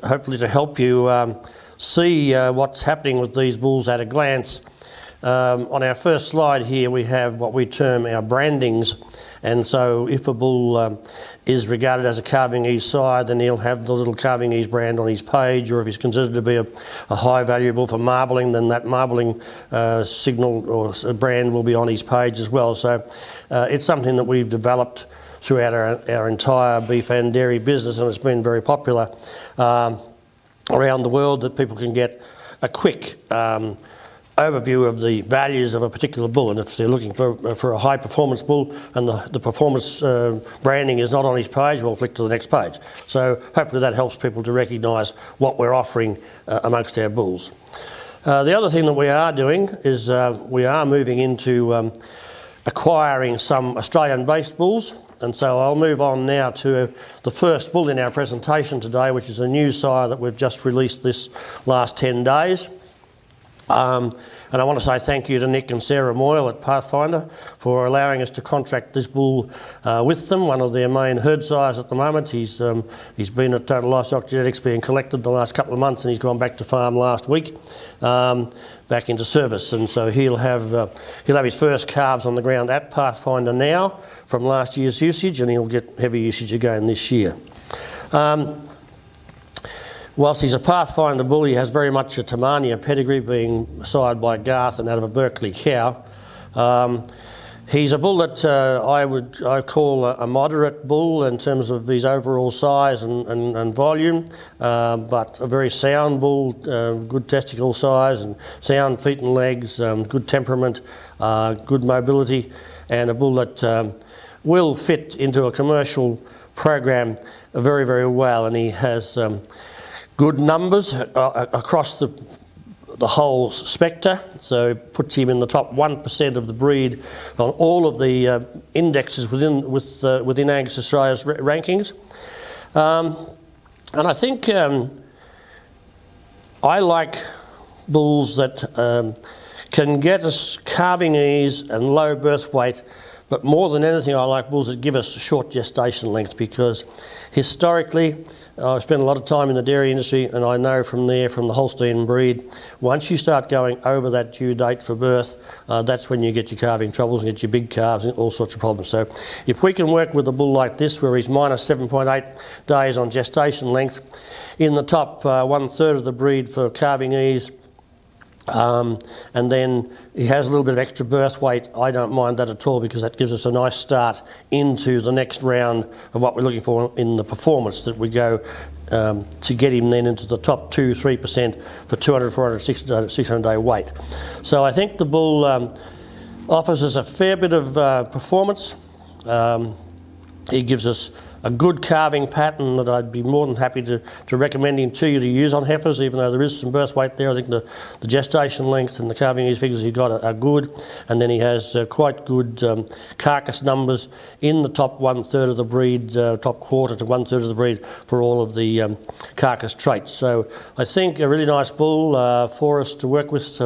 hopefully to help you see what's happening with these bulls at a glance. On our first slide here, we have what we term our brandings. And so if a bull is regarded as a Calving Ease sire, then he'll have the little Calving Ease brand on his page, or if he's considered to be a high value bull for marbling, then that marbling signal or brand will be on his page as well. So it's something that we've developed throughout our entire beef and dairy business, and it's been very popular around the world, that people can get a quick overview of the values of a particular bull. And if they're looking for a high performance bull and the performance branding is not on his page, we'll flick to the next page. So hopefully that helps people to recognise what we're offering amongst our bulls. The other thing that we are doing is we are moving into acquiring some Australian-based bulls, and so I'll move on now to the first bull in our presentation today, which is a new sire that we've just released this last 10 days. And I want to say thank you to Nick and Sarah Moyle at Pathfinder for allowing us to contract this bull with them, one of their main herd sires at the moment. He's been at Total Livestock Genetics being collected the last couple of months, and he's gone back to farm last week, back into service. And so he'll have his first calves on the ground at Pathfinder now from last year's usage, and he'll get heavy usage again this year. Whilst he's a Pathfinder bull, he has very much a Tamania pedigree, being sired by Garth and out of a Berkeley cow. He's a bull that I call a moderate bull in terms of his overall size and volume, but a very sound bull, good testicle size and sound feet and legs, good temperament, good mobility, and a bull that will fit into a commercial program very, very well. And he has good numbers across the whole spectre, so it puts him in the top 1% of the breed on all of the indexes within Angus Australia's rankings. And I think I like bulls that can get us calving ease and low birth weight, but more than anything I like bulls that give us a short gestation length, because historically I've spent a lot of time in the dairy industry, and I know from the Holstein breed, once you start going over that due date for birth, that's when you get your calving troubles and get your big calves and all sorts of problems. So if we can work with a bull like this, where he's minus 7.8 days on gestation length, in the top 1/3 of the breed for calving ease, and then he has a little bit of extra birth weight, I don't mind that at all, because that gives us a nice start into the next round of what we're looking for in the performance, that we go to get him then into the top 2-3% for 200, 400, 600 day weight. So I think the bull offers us a fair bit of performance. He gives us a good calving pattern that I'd be more than happy to recommend him to you to use on heifers, even though there is some birth weight there. I think the gestation length and the calving ease figures he got are good, and then he has quite good carcass numbers in the top 1/3 of the breed, top quarter to 1/3 of the breed for all of the carcass traits. So I think a really nice bull for us to work with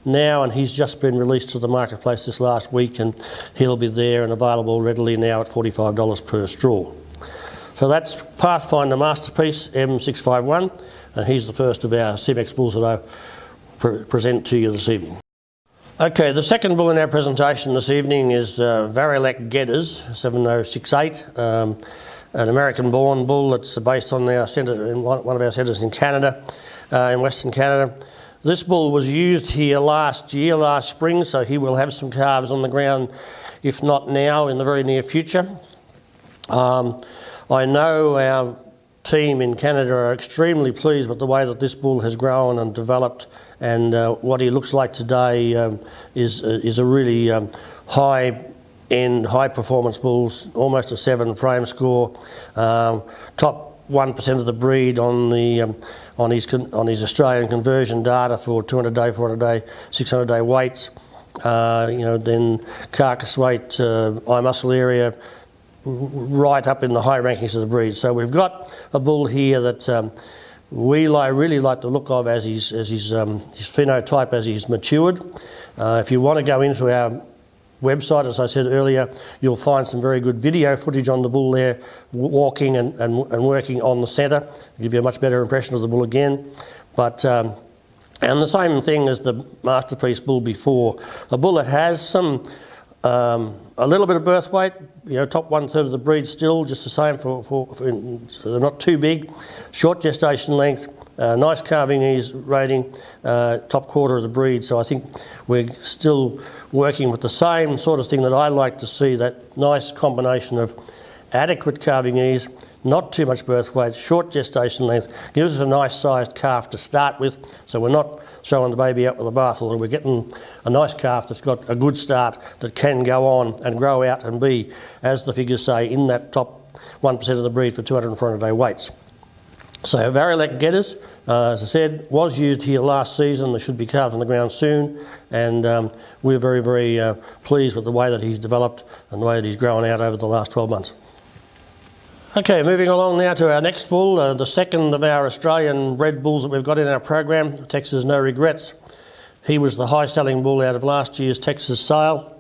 now, and he's just been released to the marketplace this last week, and he'll be there and available readily now at $45 per straw. So that's Pathfinder Masterpiece M651, and he's the first of our Semex bulls that I present to you this evening. Okay, the second bull in our presentation this evening is Varelec Geddes 7068, an American-born bull that's based on our centre in one of our centres in Canada, in Western Canada. This bull was used here last spring, so he will have some calves on the ground, if not now, in the very near future. I know our team in Canada are extremely pleased with the way that this bull has grown and developed, and what he looks like today is a really high-end, high-performance bull, almost a 7 frame score, top 1% of the breed on his Australian conversion data for 200-day, 400-day, 600-day weights. Then carcass weight, eye muscle area, right up in the high rankings of the breed. So we've got a bull here that we really like the look of as his phenotype as he's matured. If you want to go into our website, as I said earlier, you'll find some very good video footage on the bull there, walking and working on the centre, give you a much better impression of the bull again. But and the same thing as the Masterpiece bull before, a bull that has some a little bit of birth weight, top 1/3 of the breed still, just the same so they're not too big, short gestation length, nice calving ease rating, top quarter of the breed. So I think we're still working with the same sort of thing that I like to see, that nice combination of adequate calving ease, not too much birth weight, short gestation length, gives us a nice sized calf to start with, so we're not throwing the baby out with the bathwater. We're getting a nice calf that's got a good start, that can go on and grow out and be, as the figures say, in that top 1% of the breed for 200 and 400 day weights. So Varelec Geddes, as I said, was used here last season. There should be calves on the ground soon, and we're very pleased with the way that he's developed and the way that he's grown out over the last 12 months. Okay, moving along now to our next bull, the second of our Australian bred bulls that we've got in our program, Texas No Regrets. He was the high-selling bull out of last year's Texas sale.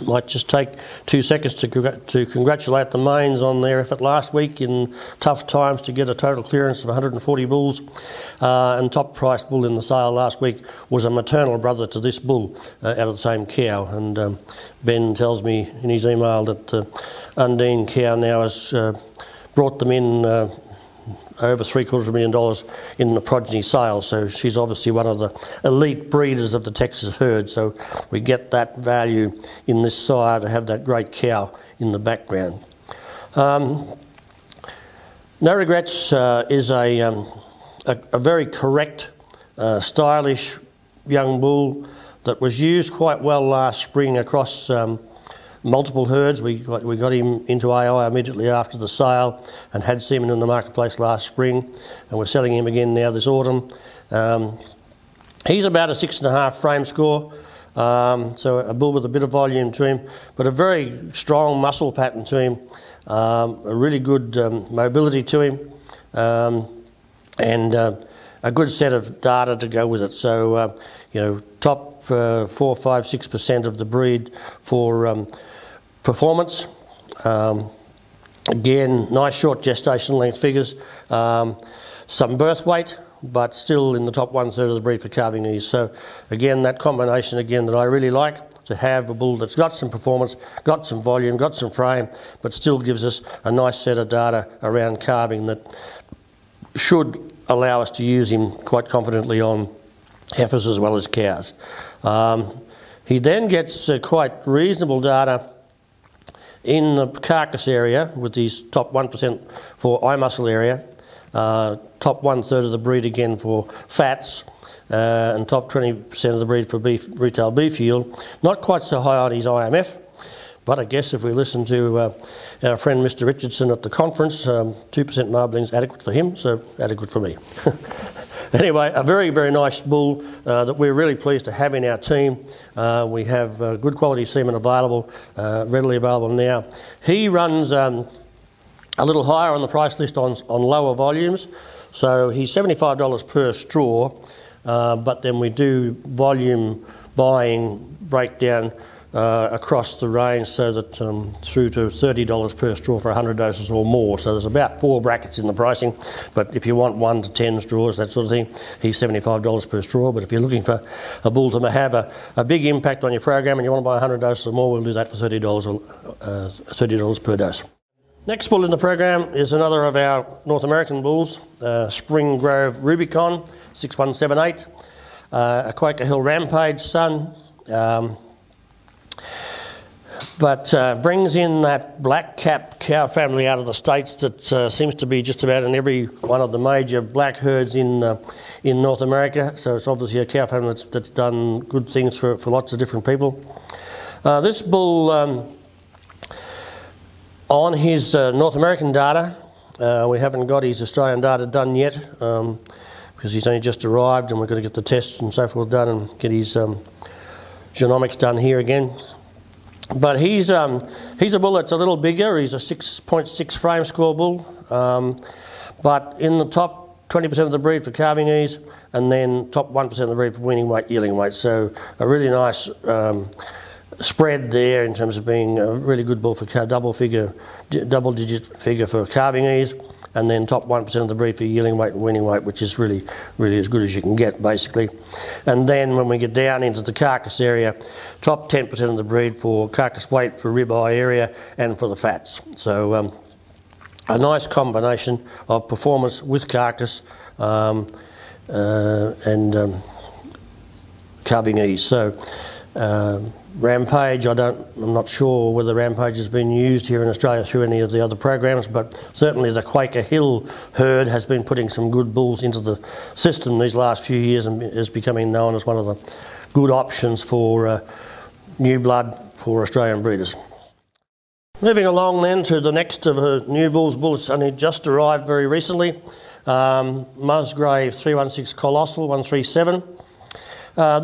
Might just take 2 seconds to congratulate the mains on their effort last week in tough times to get a total clearance of 140 bulls. And top priced bull in the sale last week was a maternal brother to this bull out of the same cow. And Ben tells me in his email that the Undine cow now has brought them in over $750,000 in the progeny sale, so she's obviously one of the elite breeders of the Texas herd, so we get that value in this sire to have that great cow in the background. No Regrets is a very correct, stylish young bull that was used quite well last spring across multiple herds. We got him into AI immediately after the sale and had seen him in the marketplace last spring, and we're selling him again now this autumn. He's about a 6.5 frame score, so a bull with a bit of volume to him, but a very strong muscle pattern to him, a really good mobility to him, and a good set of data to go with it. So, top 4, 5, 6% of the breed for performance. Again, nice short gestation length figures, some birth weight, but still in the top 1/3 of the breed for calving ease. So again, that combination again that I really like, to have a bull that's got some performance, got some volume, got some frame, but still gives us a nice set of data around calving that should allow us to use him quite confidently on heifers as well as cows. He then gets quite reasonable data in the carcass area with his top 1% for eye muscle area, top 1/3 of the breed again for fats, and top 20% of the breed for beef, retail beef yield. Not quite so high on his IMF, But I guess if we listen to our friend Mr. Richardson at the conference, 2% marbling is adequate for him, so adequate for me. Anyway, a very, very nice bull that we're really pleased to have in our team. We have good quality semen available, readily available now. He runs a little higher on the price list on lower volumes, so he's $75 per straw, but then we do volume buying breakdown across the range, so that through to $30 per straw for 100 doses or more. So there's about 4 brackets in the pricing, but if you want 1 to 10 straws, that sort of thing, he's $75 per straw. But if you're looking for a bull to have a big impact on your program and you want to buy 100 doses or more, we'll do that for $30 per dose. Next bull in the program is another of our North American bulls, Spring Grove Rubicon 6178, a Quaker Hill Rampage son. But brings in that black cap cow family out of the States that seems to be just about in every one of the major black herds in North America. So it's obviously a cow family that's done good things for lots of different people. This bull, on his North American data, we haven't got his Australian data done yet because he's only just arrived, and we've got to get the tests and so forth done and get his genomics done here again. But he's a bull that's a little bigger. He's a 6.6 frame score bull, but in the top 20% of the breed for calving ease, and then top 1% of the breed for weaning weight, yearling weight. So a really nice spread there in terms of being a really good bull for double-digit figure for calving ease, and then top 1% of the breed for yearling weight and weaning weight, which is really as good as you can get, basically. And then when we get down into the carcass area, top 10% of the breed for carcass weight, for ribeye area, and for the fats. So a nice combination of performance with carcass and calving ease. So Rampage, I'm not sure whether Rampage has been used here in Australia through any of the other programs, but certainly the Quaker Hill herd has been putting some good bulls into the system these last few years and is becoming known as one of the good options for new blood for Australian breeders. Moving along then to the next of her new bulls. Bulls only just arrived very recently. Musgrave 316 Colossal 137.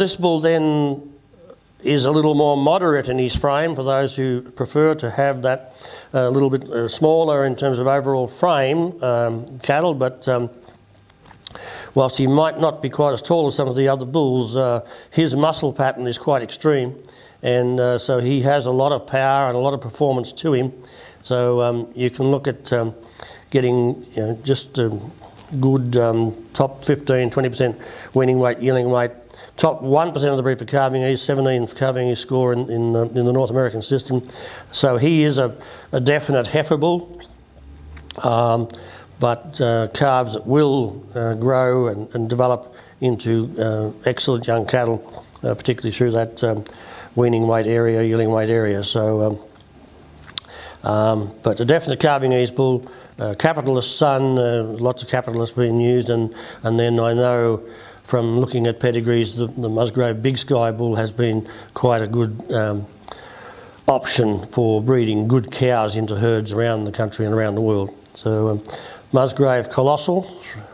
This bull then is a little more moderate in his frame for those who prefer to have that a little bit smaller in terms of overall frame cattle, but whilst he might not be quite as tall as some of the other bulls, his muscle pattern is quite extreme, and so he has a lot of power and a lot of performance to him. So you can look at getting just good top 15, 20% weaning weight, yearling weight, top 1% of the breed for calving ease, 17 for calving ease score in the North American system. So he is a definite heifer bull, but calves that will grow and develop into excellent young cattle, particularly through that weaning weight area, yearling weight area. So, but a definite calving ease bull, capitalist son, lots of capitalists being used, and then I know from looking at pedigrees, the Musgrave Big Sky bull has been quite a good option for breeding good cows into herds around the country and around the world. So Musgrave Colossal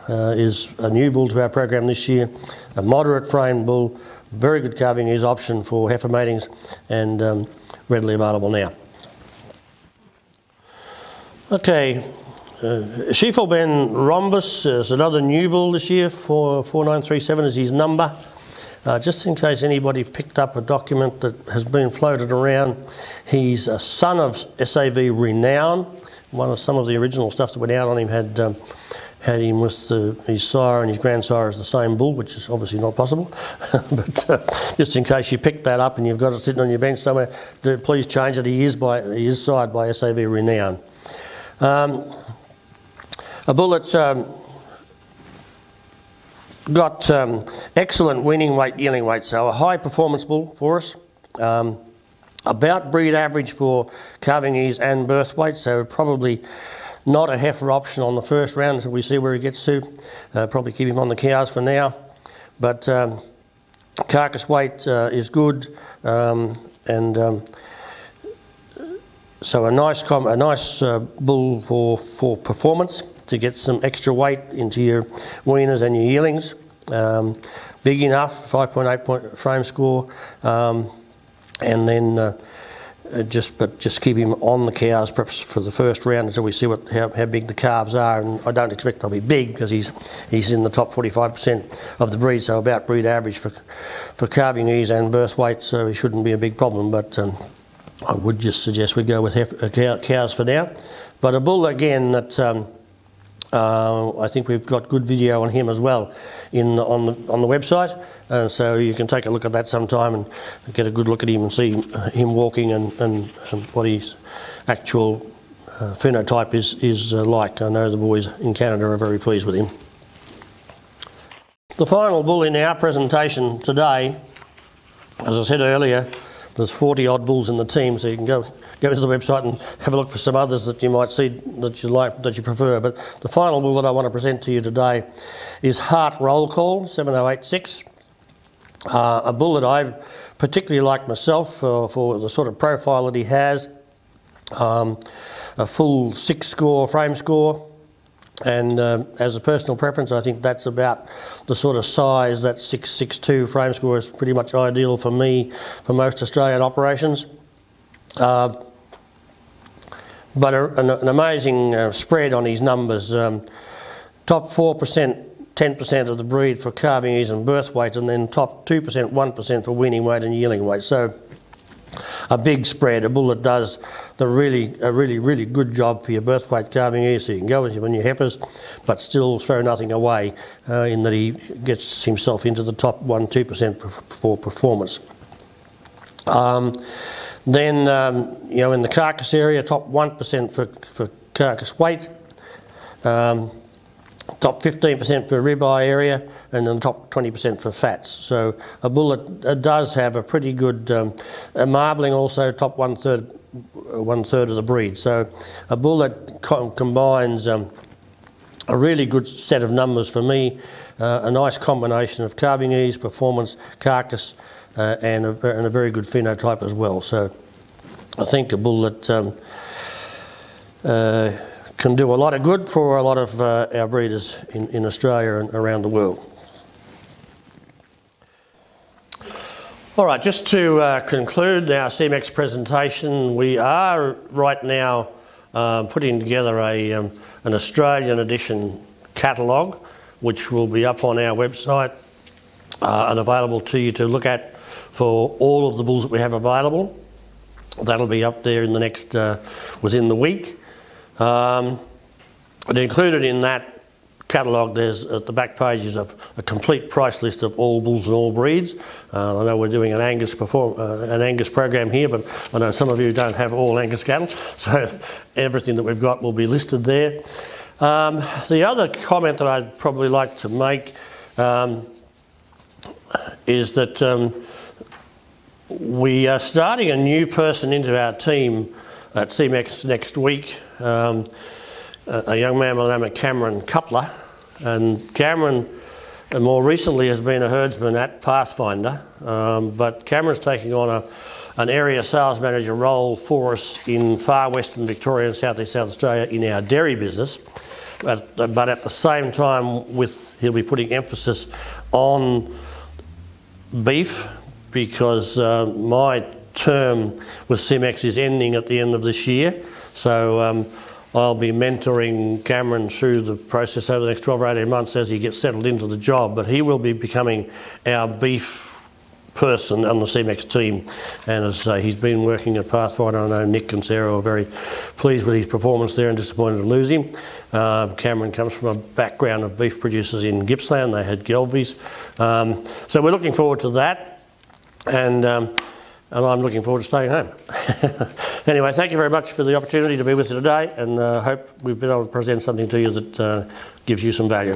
is a new bull to our program this year, a moderate frame bull, very good calving ease option for heifer matings, and readily available now. Okay. Schiefelbein Rhombus is another new bull this year, 4937 is his number. Just in case anybody picked up a document that has been floated around, he's a son of SAV Renown. Some of the original stuff that went out on him had him with his sire and his grandsire as the same bull, which is obviously not possible. But just in case you picked that up and you've got it sitting on your bench somewhere, please change it. He is sired by SAV Renown. A bull that's got excellent weaning weight, yearling weight, so a high performance bull for us. About breed average for calving ease and birth weight, so probably not a heifer option on the first round until we see where he gets to. Probably keep him on the cows for now. But carcass weight is good, and So a nice bull for performance, to get some extra weight into your weaners and your yearlings. Big enough, 5.8 point frame score, and then just keep him on the cows perhaps for the first round until we see how big the calves are. And I don't expect they'll be big because he's in the top 45% of the breed, so about breed average for calving ease and birth weight, so he shouldn't be a big problem. But I would just suggest we go with cows for now. But a bull again that I think we've got good video on him as well on the website, so you can take a look at that sometime and get a good look at him and see him walking and what his actual phenotype is like. I know the boys in Canada are very pleased with him. The final bull in our presentation today, as I said earlier, there's 40 odd bulls in the team, so you can go into the website and have a look for some others that you might see that you like, that you prefer. But the final bull that I want to present to you today is Heart Roll Call 7086. A bull that I particularly like myself for the sort of profile that he has. A full 6 score frame score. And as a personal preference, I think that's about the sort of size, that 6.62 frame score is pretty much ideal for me for most Australian operations. But an amazing spread on his numbers. Top 4%, 10% of the breed for calving ease and birth weight, and then top 2%, 1% for weaning weight and yearling weight. So a big spread, a bull that does a really good job for your birth weight calving ease, so you can go with him on your heifers, but still throw nothing away in that he gets himself into the top 1-2% for performance. Then, in the carcass area, top 1% for carcass weight, top 15% for ribeye area, and then top 20% for fats. So a bull that does have a pretty good marbling, also top one third of the breed. So a bull that combines a really good set of numbers for me, a nice combination of calving ease, performance, carcass, and a very good phenotype as well. So I think a bull that can do a lot of good for a lot of our breeders in Australia and around the world. All right, just to conclude our Semex presentation, we are right now putting together an Australian edition catalogue, which will be up on our website and available to you to look at for all of the bulls that we have available. That'll be up there in the next, within the week. And included in that catalogue, there's at the back pages of a complete price list of all bulls and all breeds. I know we're doing an Angus program here, but I know some of you don't have all Angus cattle, so everything that we've got will be listed there. The other comment that I'd probably like to make is that we are starting a new person into our team at Semex next week. A young man by the name of Cameron Cutler, and Cameron more recently has been a herdsman at Pathfinder, but Cameron's taking on an area sales manager role for us in far western Victoria and southeast South Australia in our dairy business, but at the same time he'll be putting emphasis on beef, because my term with Semex is ending at the end of this year. So I'll be mentoring Cameron through the process over the next 12 or 18 months as he gets settled into the job, but he will be becoming our beef person on the Semex team. And as I say, he's been working at Pathfinder. I know Nick and Sarah are very pleased with his performance there and disappointed to lose him. Cameron comes from a background of beef producers in Gippsland. They had Gelbies. So we're looking forward to that, and I'm looking forward to staying home. Anyway, thank you very much for the opportunity to be with you today, and hope we've been able to present something to you that gives you some value.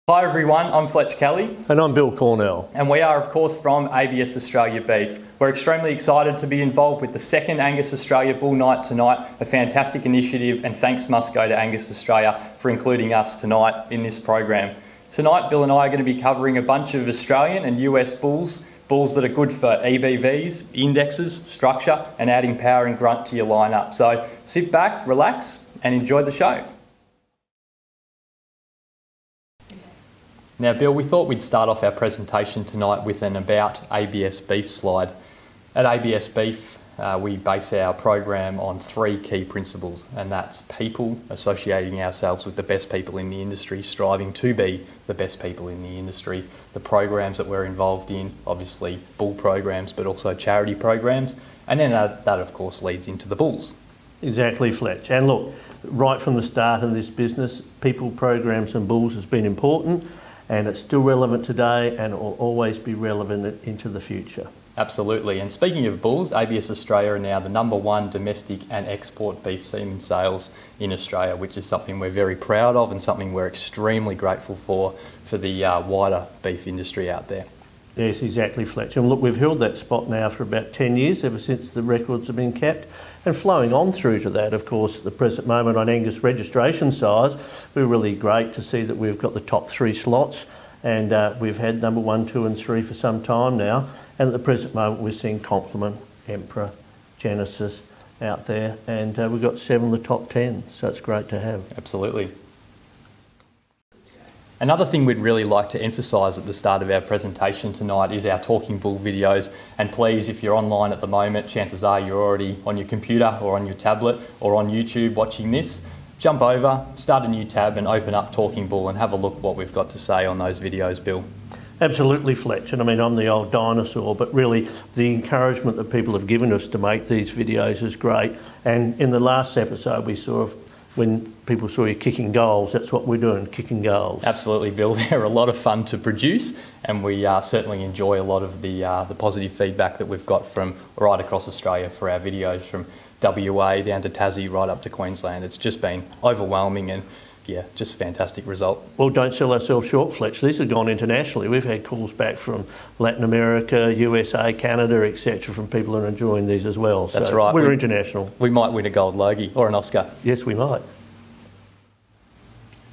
Hi everyone, I'm Fletch Kelly. And I'm Bill Cornell. And we are of course from Angus Australia Beef. We're extremely excited to be involved with the second Angus Australia Bull Night tonight, a fantastic initiative, and thanks must go to Angus Australia for including us tonight in this program. Tonight Bill and I are going to be covering a bunch of Australian and US bulls that are good for EBVs, indexes, structure, and adding power and grunt to your lineup. So sit back, relax, and enjoy the show. Now Bill, we thought we'd start off our presentation tonight with an about ABS Beef slide. At ABS Beef, we base our program on three key principles, and that's people, associating ourselves with the best people in the industry, striving to be the best people in the industry, the programs that we're involved in, obviously bull programs, but also charity programs, and then that of course leads into the bulls. Exactly, Fletch. And look, right from the start of this business, people, programs and bulls has been important, and it's still relevant today and it will always be relevant into the future. Absolutely, and speaking of bulls, ABS Australia are now the #1 domestic and export beef semen sales in Australia, which is something we're very proud of and something we're extremely grateful for the wider beef industry out there. Yes, exactly, Fletch. And look, we've held that spot now for about 10 years, ever since the records have been kept. And flowing on through to that, of course, at the present moment on Angus registration size, we're really great to see that we've got the top 3 slots, and we've had #1, 2 and 3 for some time now. And at the present moment, we're seeing Complement, Emperor, Genesis out there, and we've got 7 of the top 10, so it's great to have. Absolutely. Another thing we'd really like to emphasise at the start of our presentation tonight is our Talking Bull videos. And please, if you're online at the moment, chances are you're already on your computer or on your tablet or on YouTube watching this. Jump over, start a new tab and open up Talking Bull and have a look what we've got to say on those videos, Bill. Absolutely, Fletch. And I mean, I'm the old dinosaur, but really the encouragement that people have given us to make these videos is great. And in the last episode, we saw when people saw you kicking goals, that's what we're doing, kicking goals. Absolutely, Bill. They're a lot of fun to produce, and we certainly enjoy a lot of the positive feedback that we've got from right across Australia for our videos, from WA down to Tassie, right up to Queensland. It's just been overwhelming and yeah, just a fantastic result. Well, don't sell ourselves short, Fletch. These have gone internationally. We've had calls back from Latin America, USA, Canada, etc., from people who are enjoying these as well. That's so right. We're international. We might win a gold Logie or an Oscar. Yes, we might.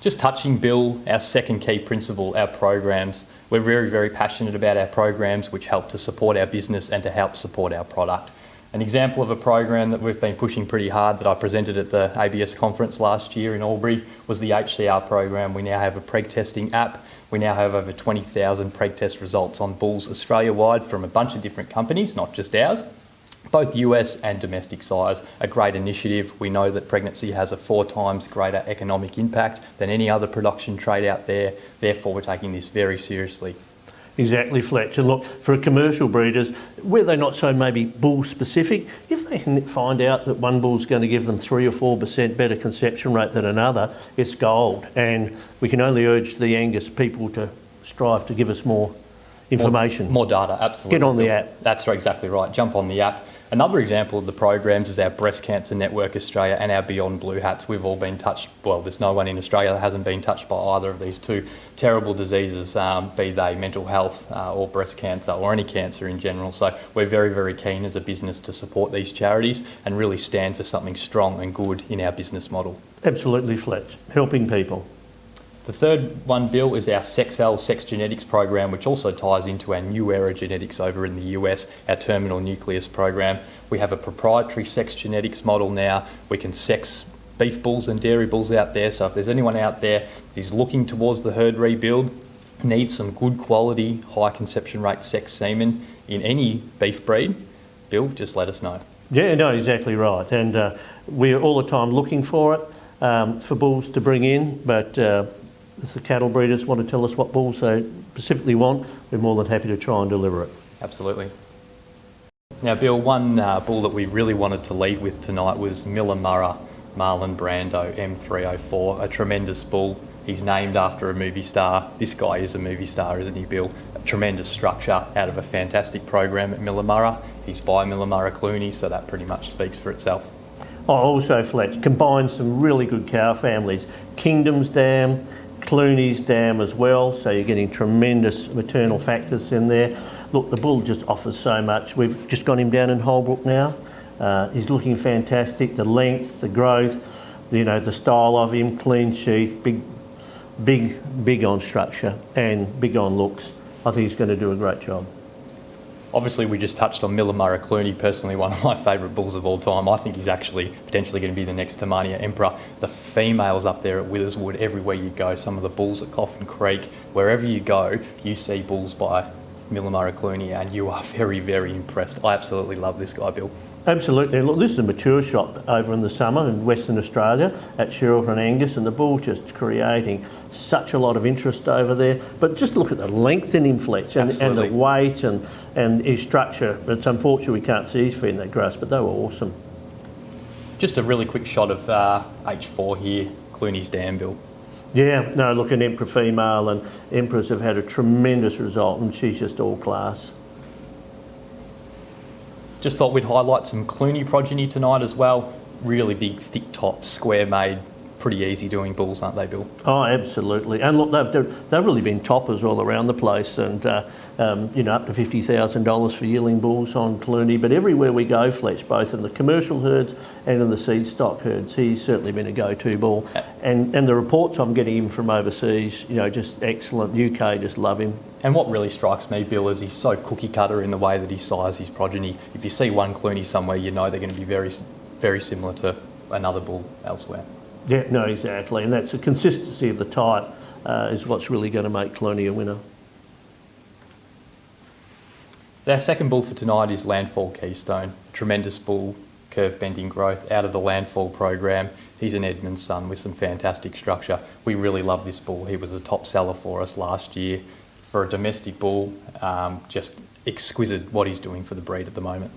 Just touching, Bill, our second key principle, our programs. We're very, very passionate about our programs, which help to support our business and to help support our product. An example of a program that we've been pushing pretty hard that I presented at the ABS conference last year in Albury was the HCR program. We now have a preg testing app. We now have over 20,000 preg test results on bulls Australia-wide from a bunch of different companies, not just ours. Both US and domestic sires, a great initiative. We know that pregnancy has a 4 times greater economic impact than any other production trade out there. Therefore, we're taking this very seriously. Exactly, Fletch. And look, for commercial breeders, where they're not so maybe bull specific, if they can find out that one bull's going to give them 3 or 4% better conception rate than another, it's gold. And we can only urge the Angus people to strive to give us more information. More data, absolutely. Get on the app. That's exactly right. Jump on the app. Another example of the programs is our Breast Cancer Network Australia and our Beyond Blue Hats. We've all been touched, well, there's no one in Australia that hasn't been touched by either of these 2 terrible diseases, be they mental health or breast cancer or any cancer in general. So we're very, very keen as a business to support these charities and really stand for something strong and good in our business model. Absolutely, Fletch. Helping people. The third one, Bill, is our SexL Sex Genetics program, which also ties into our New Era Genetics over in the US, our terminal nucleus program. We have a proprietary sex genetics model now. We can sex beef bulls and dairy bulls out there. So if there's anyone out there that is looking towards the herd rebuild, needs some good quality, high conception rate sex semen in any beef breed, Bill, just let us know. Yeah, no, exactly right. And we're all the time looking for it, for bulls to bring in, but if the cattle breeders want to tell us what bulls they specifically want, we're more than happy to try and deliver it. Absolutely. Now, Bill, one bull that we really wanted to lead with tonight was Millah Murrah Marlon Brando M304, a tremendous bull. He's named after a movie star. This guy is a movie star, isn't he, Bill? A tremendous structure out of a fantastic program at Millah Murrah. He's by Millah Murrah Clooney, so that pretty much speaks for itself. Oh, also, Fletch, combines some really good cow families. Kingdom's Dam, Clooney's dam as well, so you're getting tremendous maternal factors in there. Look, the bull just offers so much. We've just got him down in Holbrook now. He's looking fantastic. The length, the growth, the style of him, clean sheath, big on structure and big on looks. I think he's going to do a great job. Obviously, we just touched on Millah Murrah Clooney, personally one of my favourite bulls of all time. I think he's actually potentially going to be the next Tamania Emperor. The females up there at Witherswood, everywhere you go, some of the bulls at Coffin Creek, wherever you go, you see bulls by Millah Murrah Clooney and you are very, very impressed. I absolutely love this guy, Bill. Absolutely. Look, this is a mature shot over in the summer in Western Australia at Sherrilton and Angus, and the bull just creating such a lot of interest over there. But just look at the length in him, Fletch, and the weight and his structure. It's unfortunate we can't see his feet in that grass, but they were awesome. Just a really quick shot of H4 here, Clooney's dam, Bill. Yeah, no, look, an Emperor female, and Emperors have had a tremendous result, and she's just all class. Just thought we'd highlight some Clooney progeny tonight as well. Really big, thick top, square made, pretty easy doing bulls, aren't they, Bill? Oh, absolutely. And look, they've really been toppers all around the place, and up to $50,000 for yearling bulls on Clooney. But everywhere we go, Fletch, both in the commercial herds and in the seed stock herds, he's certainly been a go-to bull. And the reports I'm getting him from overseas, just excellent. UK just love him. And what really strikes me, Bill, is he's so cookie cutter in the way that he sizes his progeny. If you see one Clooney somewhere, you know they're going to be very, very similar to another bull elsewhere. Yeah, no, exactly. And that's the consistency of the type is what's really going to make Clooney a winner. Our second bull for tonight is Landfall Keystone. Tremendous bull, curve bending growth out of the Landfall program. He's an Edmund's son with some fantastic structure. We really love this bull. He was a top seller for us last year. For a domestic bull, just exquisite what he's doing for the breed at the moment.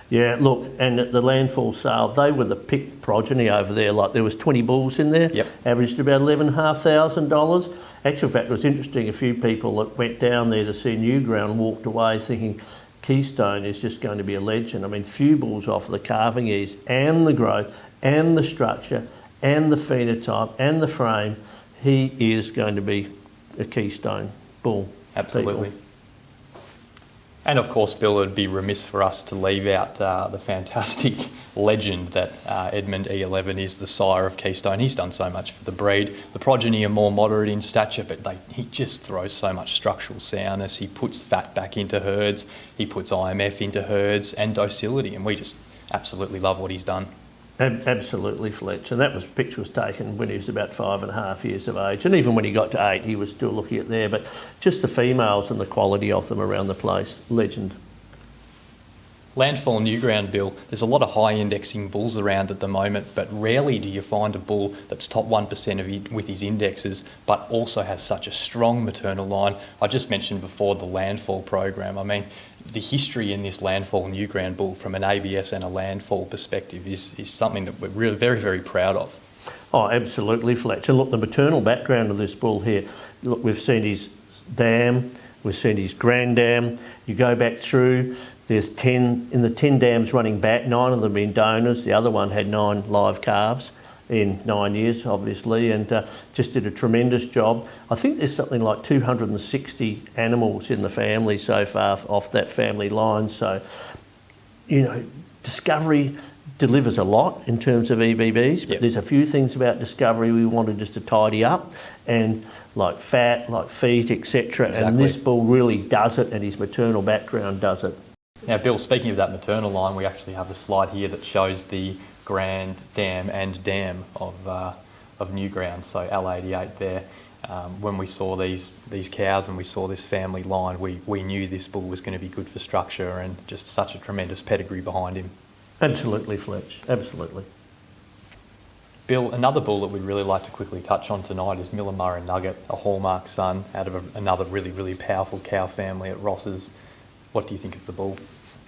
Yeah, look, and at the Landfall sale, they were the picked progeny over there. Like, there was 20 bulls in there, yep. Averaged about $11,500. Actual fact, it was interesting, a few people that went down there to see New Ground walked away thinking Keystone is just going to be a legend. I mean, few bulls offer the calving ease and the growth and the structure and the phenotype and the frame. He is going to be a Keystone bull. Absolutely. People. And of course, Bill, it would be remiss for us to leave out the fantastic legend that Edmund E11 is the sire of Keystone. He's done so much for the breed. The progeny are more moderate in stature, but he just throws so much structural soundness. He puts fat back into herds, he puts IMF into herds and docility, and we just absolutely love what he's done. Absolutely, Fletch. And that picture was taken when he was about 5.5 years of age. And even when he got to 8, he was still looking at there. But just the females and the quality of them around the place, legend. Landfall New Ground, Bill, there's a lot of high indexing bulls around at the moment, but rarely do you find a bull that's top 1% with his indexes, but also has such a strong maternal line. I just mentioned before the Landfall program. I mean, the history in this Landfall New Ground bull from an ABS and a Landfall perspective is something that we're really very, very proud of. Oh, absolutely, Fletch. And look, the maternal background of this bull here, look, we've seen his dam, we've seen his grand dam. You go back through, there's 10, in the 10 dams running back, 9 of them been donors. The other one had 9 live calves in 9 years, obviously, and just did a tremendous job. I think there's something like 260 animals in the family so far off that family line. So, Discovery delivers a lot in terms of EBBs, but yep. There's a few things about Discovery we wanted just to tidy up, and like fat, like feet, etc. Exactly. And this bull really does it, and his maternal background does it. Now, Bill, speaking of that maternal line, we actually have a slide here that shows the grand dam and dam of New Ground, so L88 there. When we saw these cows and we saw this family line, we knew this bull was going to be good for structure and just such a tremendous pedigree behind him. Absolutely, Fletch, absolutely. Bill, another bull that we'd really like to quickly touch on tonight is Millah Murrah Nugget, a hallmark son out of another really, really powerful cow family at Ross's. What do you think of the bull?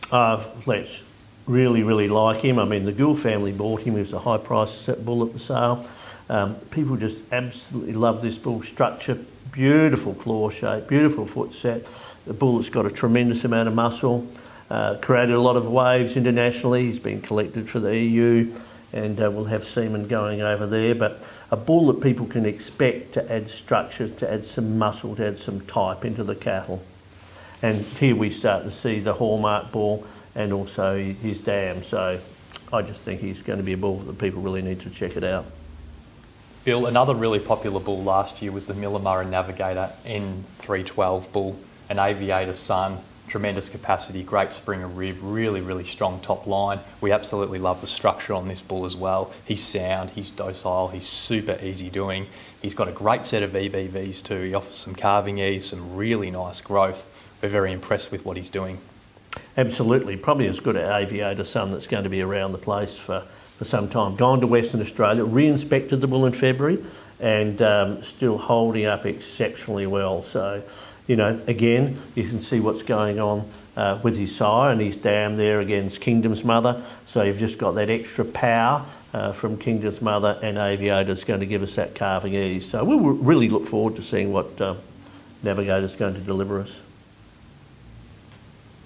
Fletch, really, really like him. I mean, the Gould family bought him. He was a high price set bull at the sale. People just absolutely love this bull structure. Beautiful claw shape, beautiful foot set. The bull that's got a tremendous amount of muscle. Created a lot of waves internationally. He's been collected for the EU and we'll have semen going over there. But a bull that people can expect to add structure, to add some muscle, to add some type into the cattle. And here we start to see the hallmark bull and also his dam. So I just think he's going to be a bull that people really need to check it out. Bill, another really popular bull last year was the Millah Navigator N312 bull, an aviator son, tremendous capacity, great springer rib, really strong top line. We absolutely love the structure on this bull as well. He's sound, he's docile, he's super easy doing. He's got a great set of EBVs too. He offers some calving ease, some really nice growth. We're very impressed with what he's doing. Absolutely, probably as good an aviator son that's going to be around the place for some time. Gone to Western Australia, re-inspected the bull in February, and still holding up exceptionally well. So, you know, again, you can see what's going on with his sire and his dam there against Kingdom's Mother. So you've just got that extra power from Kingdom's Mother, and Aviator's going to give us that calving ease. So we'll really look forward to seeing what Navigator's going to deliver us.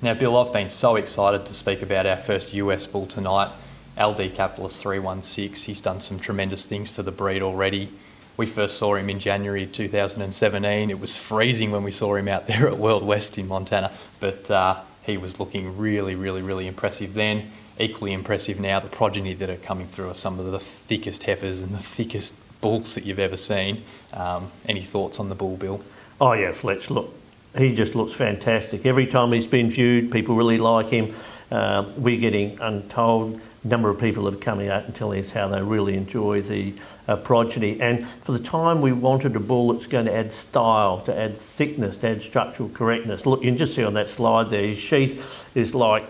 Now, Bill, I've been so excited to speak about our first US bull tonight, LD Capitalist 316. He's done some tremendous things for the breed already. We first saw him in January 2017. It was freezing when we saw him out there at World West in Montana, but he was looking really impressive then. Equally impressive now. The progeny that are coming through are some of the thickest heifers and the thickest bulls that you've ever seen. Any thoughts on the bull, Bill? Oh yeah, Fletch, look, he just looks fantastic. Every time he's been viewed, people really like him. We're getting untold number of people that are coming out and telling us how they really enjoy the progeny. And for the time, we wanted a bull that's going to add style, to add thickness, to add structural correctness. Look, you can just see on that slide there, his sheath is like,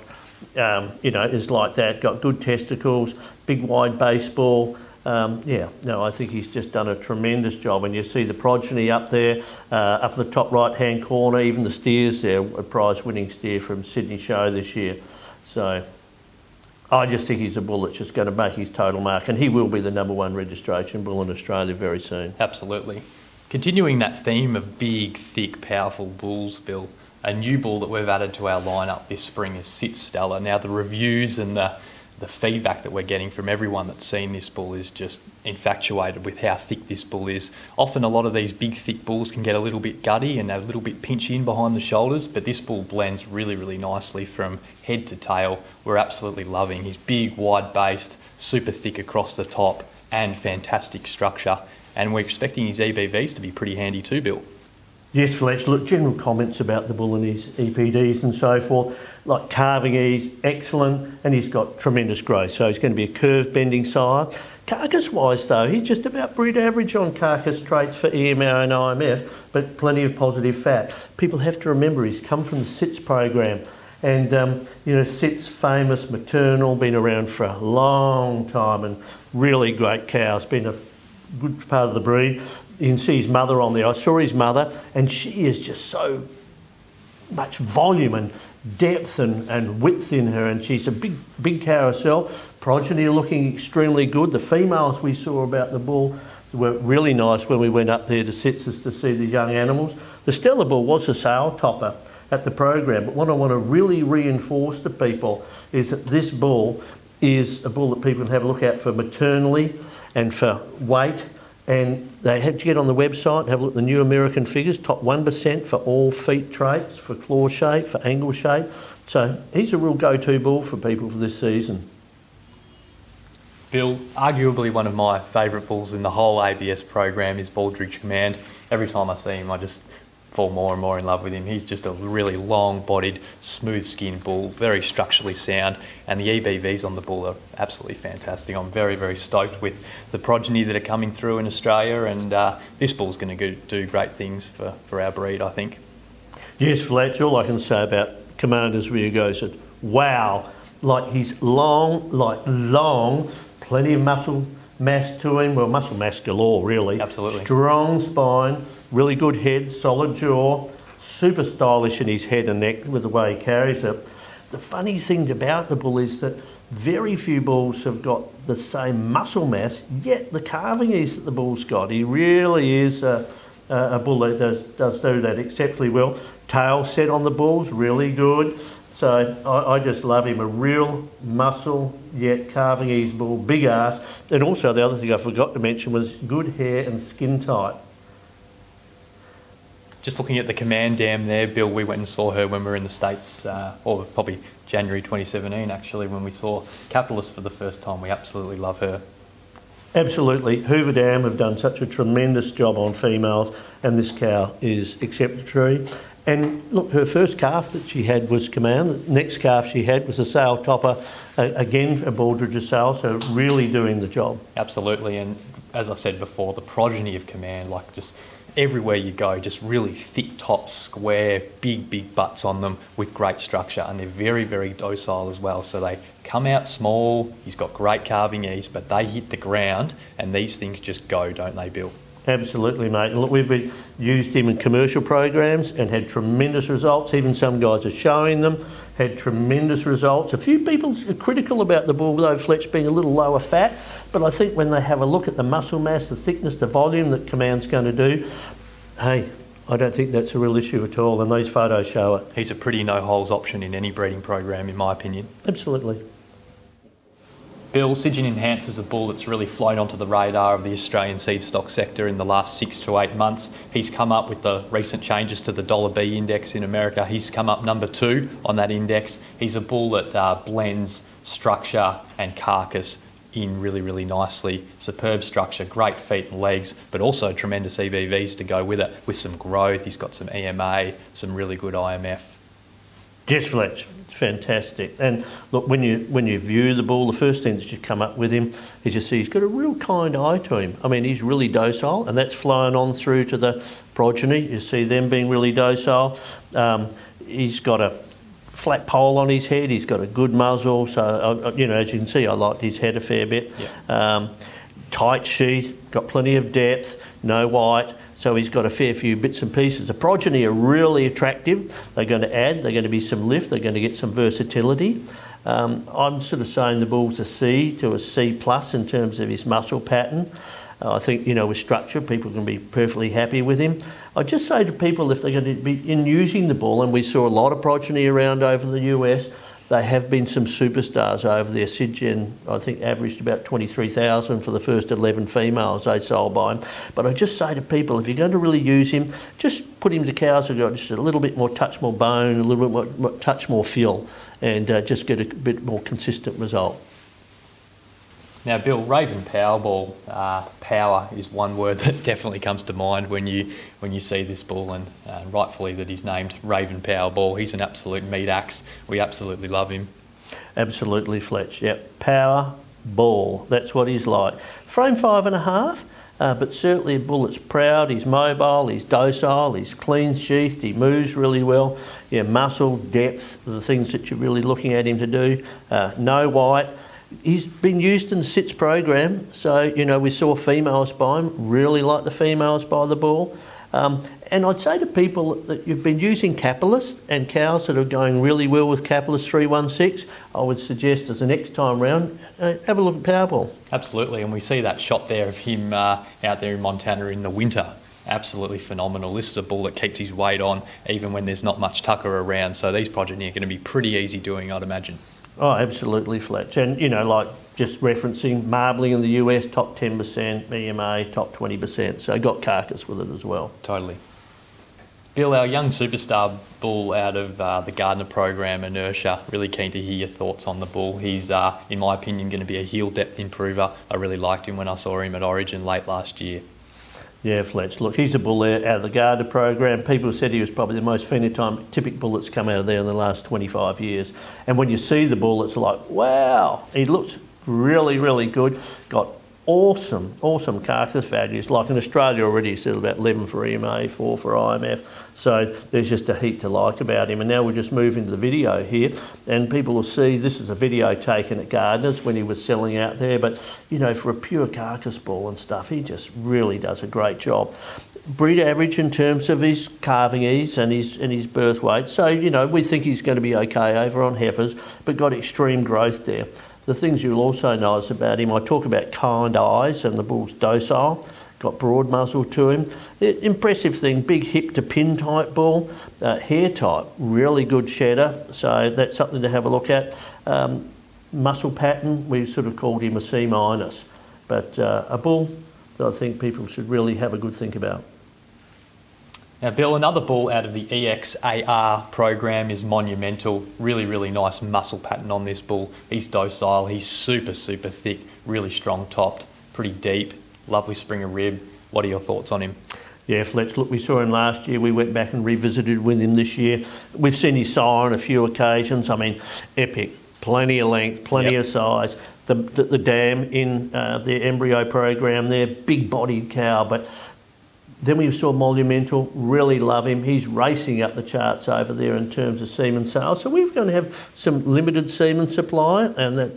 is like that. Got good testicles, big wide baseball. I think he's just done a tremendous job. And you see the progeny up there, up in the top right-hand corner, even the steers there, a prize-winning steer from Sydney Show this year. So I just think he's a bull that's just going to make his total mark, and he will be the #1 registration bull in Australia very soon. Absolutely. Continuing that theme of big, thick, powerful bulls, Bill, a new bull that we've added to our lineup this spring is Sit Stella. Now, the reviews and the feedback that we're getting from everyone that's seen this bull is just infatuated with how thick this bull is. Often a lot of these big, thick bulls can get a little bit gutty and a little bit pinchy in behind the shoulders, but this bull blends really nicely from head to tail. We're absolutely loving his big, wide-based, super thick across the top, and fantastic structure. And we're expecting his EBVs to be pretty handy too, Bill. Yes, Fletch. Look, general comments about the bull and his EPDs and so forth, like calving ease, excellent, and he's got tremendous growth. So he's going to be a curve bending sire. Carcass-wise, though, he's just about breed average on carcass traits for EMO and IMF, but plenty of positive fat. People have to remember he's come from the SITS program. And, SITS, famous, maternal, been around for a long time, and really great cows, been a good part of the breed. You can see his mother on there. I saw his mother, and she is just so much volume and depth and width in her, and she's a big cow herself. Progeny looking extremely good. The females we saw about the bull were really nice when we went up there to Sitses to see the young animals. The Stella bull was a sale topper at the program, but what I want to really reinforce to people is that this bull is a bull that people can have a look at for maternally and for weight. And they had to get on the website and have a look at the new American figures, top 1% for all feet traits, for claw shape, for angle shape. So he's a real go-to bull for people for this season. Bill, arguably one of my favourite bulls in the whole ABS program is Baldridge Command. Every time I see him, I just fall more and more in love with him. He's just a really long-bodied, smooth-skinned bull, very structurally sound, and the EBVs on the bull are absolutely fantastic. I'm very stoked with the progeny that are coming through in Australia, and this bull's going to do great things for our breed, I think. Yes, Fletch, all I can say about Commander's rear goes at wow, like he's long, plenty of muscle mass to him, well, muscle mass galore, really. Absolutely. Strong spine, really good head, solid jaw, super stylish in his head and neck with the way he carries it. The funny thing about the bull is that very few bulls have got the same muscle mass, yet the calving ease that the bull's got. He really is a bull that does do that exceptionally well. Tail set on the bull's really good. So I just love him, a real muscle, yet carving ease bull, big ass. And also the other thing I forgot to mention was good hair and skin type. Just looking at the command dam there, Bill, we went and saw her when we were in the States, or probably January 2017 actually, when we saw Capitalist for the first time. We absolutely love her. Absolutely. Hoover Dam have done such a tremendous job on females, and this cow is exemplary. And look, her first calf that she had was Command. The next calf she had was a sale topper, again a Baldridge sale, so really doing the job. Absolutely, and as I said before, the progeny of Command, like just everywhere you go, just really thick tops, square, big butts on them with great structure, and they're very, very docile as well. So they come out small, he's got great calving ease, but they hit the ground and these things just go, don't they, Bill? Absolutely, mate. And look, we've used him in commercial programs and had tremendous results. Even some guys are showing them, had tremendous results. A few people are critical about the bull, though, Fletch, being a little lower fat, but I think when they have a look at the muscle mass, the thickness, the volume that Command's going to do, hey, I don't think that's a real issue at all, and these photos show it. He's a pretty no-holes option in any breeding program, in my opinion. Absolutely. Bill, Sigean Enhance is a bull that's really flown onto the radar of the Australian seed stock sector in the last 6 to 8 months. He's come up with the recent changes to the $B index in America. He's come up number 2 on that index. He's a bull that blends structure and carcass in really, really nicely. Superb structure, great feet and legs, but also tremendous EBVs to go with it, with some growth. He's got some EMA, some really good IMF. Yes, Fletch, it's fantastic. And look, when you view the bull, the first thing that should come up with him is you see he's got a real kind eye to him. I mean, he's really docile, and that's flowing on through to the progeny. You see them being really docile. He's got a flat pole on his head. He's got a good muzzle. So, you know, as you can see, I liked his head a fair bit. Yeah. Tight sheath, got plenty of depth, no white. So he's got a fair few bits and pieces. The progeny are really attractive. They're going to add, they're going to be some lift, they're going to get some versatility. I'm sort of saying the bull's a C to a C plus in terms of his muscle pattern. I think, you know, with structure, people can be perfectly happy with him. I just say to people, if they're going to be in using the bull, and we saw a lot of progeny around over the US, there have been some superstars over there. Sigean, I think, averaged about 23,000 for the first 11 females they sold by him. But I just say to people, if you're going to really use him, just put him to cows that got just a little bit more touch, more bone, a little bit more touch, more fill, and just get a bit more consistent result. Now, Bill, Raven Powerball, power is one word that definitely comes to mind when you see this bull, and rightfully that he's named Raven Powerball. He's an absolute meat axe. We absolutely love him. Absolutely, Fletch. Yep, power ball. That's what he's like. Frame 5.5, but certainly a bull that's proud. He's mobile. He's docile. He's clean sheathed. He moves really well. Yeah, muscle, depth are the things that you're really looking at him to do. No white. He's been used in the SITS program, so, you know, we saw females by him, really like the females by the bull. And I'd say to people that you've been using Capitalist and cows that are going really well with Capitalist 316, I would suggest as the next time round, have a look at Powerball. Absolutely, and we see that shot there of him out there in Montana in the winter. Absolutely phenomenal. This is a bull that keeps his weight on even when there's not much tucker around, so these progeny are going to be pretty easy doing, I'd imagine. Oh, absolutely, Fletch. And, you know, like just referencing marbling in the US, top 10%, EMA, top 20%. So got carcass with it as well. Totally. Bill, our young superstar bull out of the Gardner program, Inertia, really keen to hear your thoughts on the bull. He's, in my opinion, going to be a heel depth improver. I really liked him when I saw him at Origin late last year. Yeah, Fletch. Look, he's a bull there out of the Gardner program. People said he was probably the most phenotypic bull that's come out of there in the last 25 years. And when you see the bull, it's like, wow, he looks really, really good. Got awesome carcass values. Like in Australia already, he's about 11 for EMA, 4 for IMF. So there's just a heap to like about him. And now we'll just move into the video here, and people will see this is a video taken at Gardner's when he was selling out there. But, you know, for a pure carcass bull and stuff, he just really does a great job. Breed average in terms of his calving ease and his birth weight. So, you know, we think he's going to be okay over on heifers, but got extreme growth there. The things you'll also notice about him, I talk about kind eyes, and the bull's docile. got broad muzzle to him. Impressive thing, big hip to pin type bull, hair type, really good shedder, so that's something to have a look at. Muscle pattern, we sort of called him a C-, but a bull that I think people should really have a good think about. Now, Bill, another bull out of the EXAR program is Monumental. Really, really nice muscle pattern on this bull. He's docile, he's super, super thick, really strong topped, pretty deep, lovely springer rib. What are your thoughts on him? Yeah, Fletch, look, we saw him last year. We went back and revisited with him this year. We've seen his sire on a few occasions. I mean, epic, plenty of length, plenty of size. The dam in their embryo program there, big-bodied cow, but then we saw Monumental, really love him. He's racing up the charts over there in terms of semen sales. So we're going to have some limited semen supply,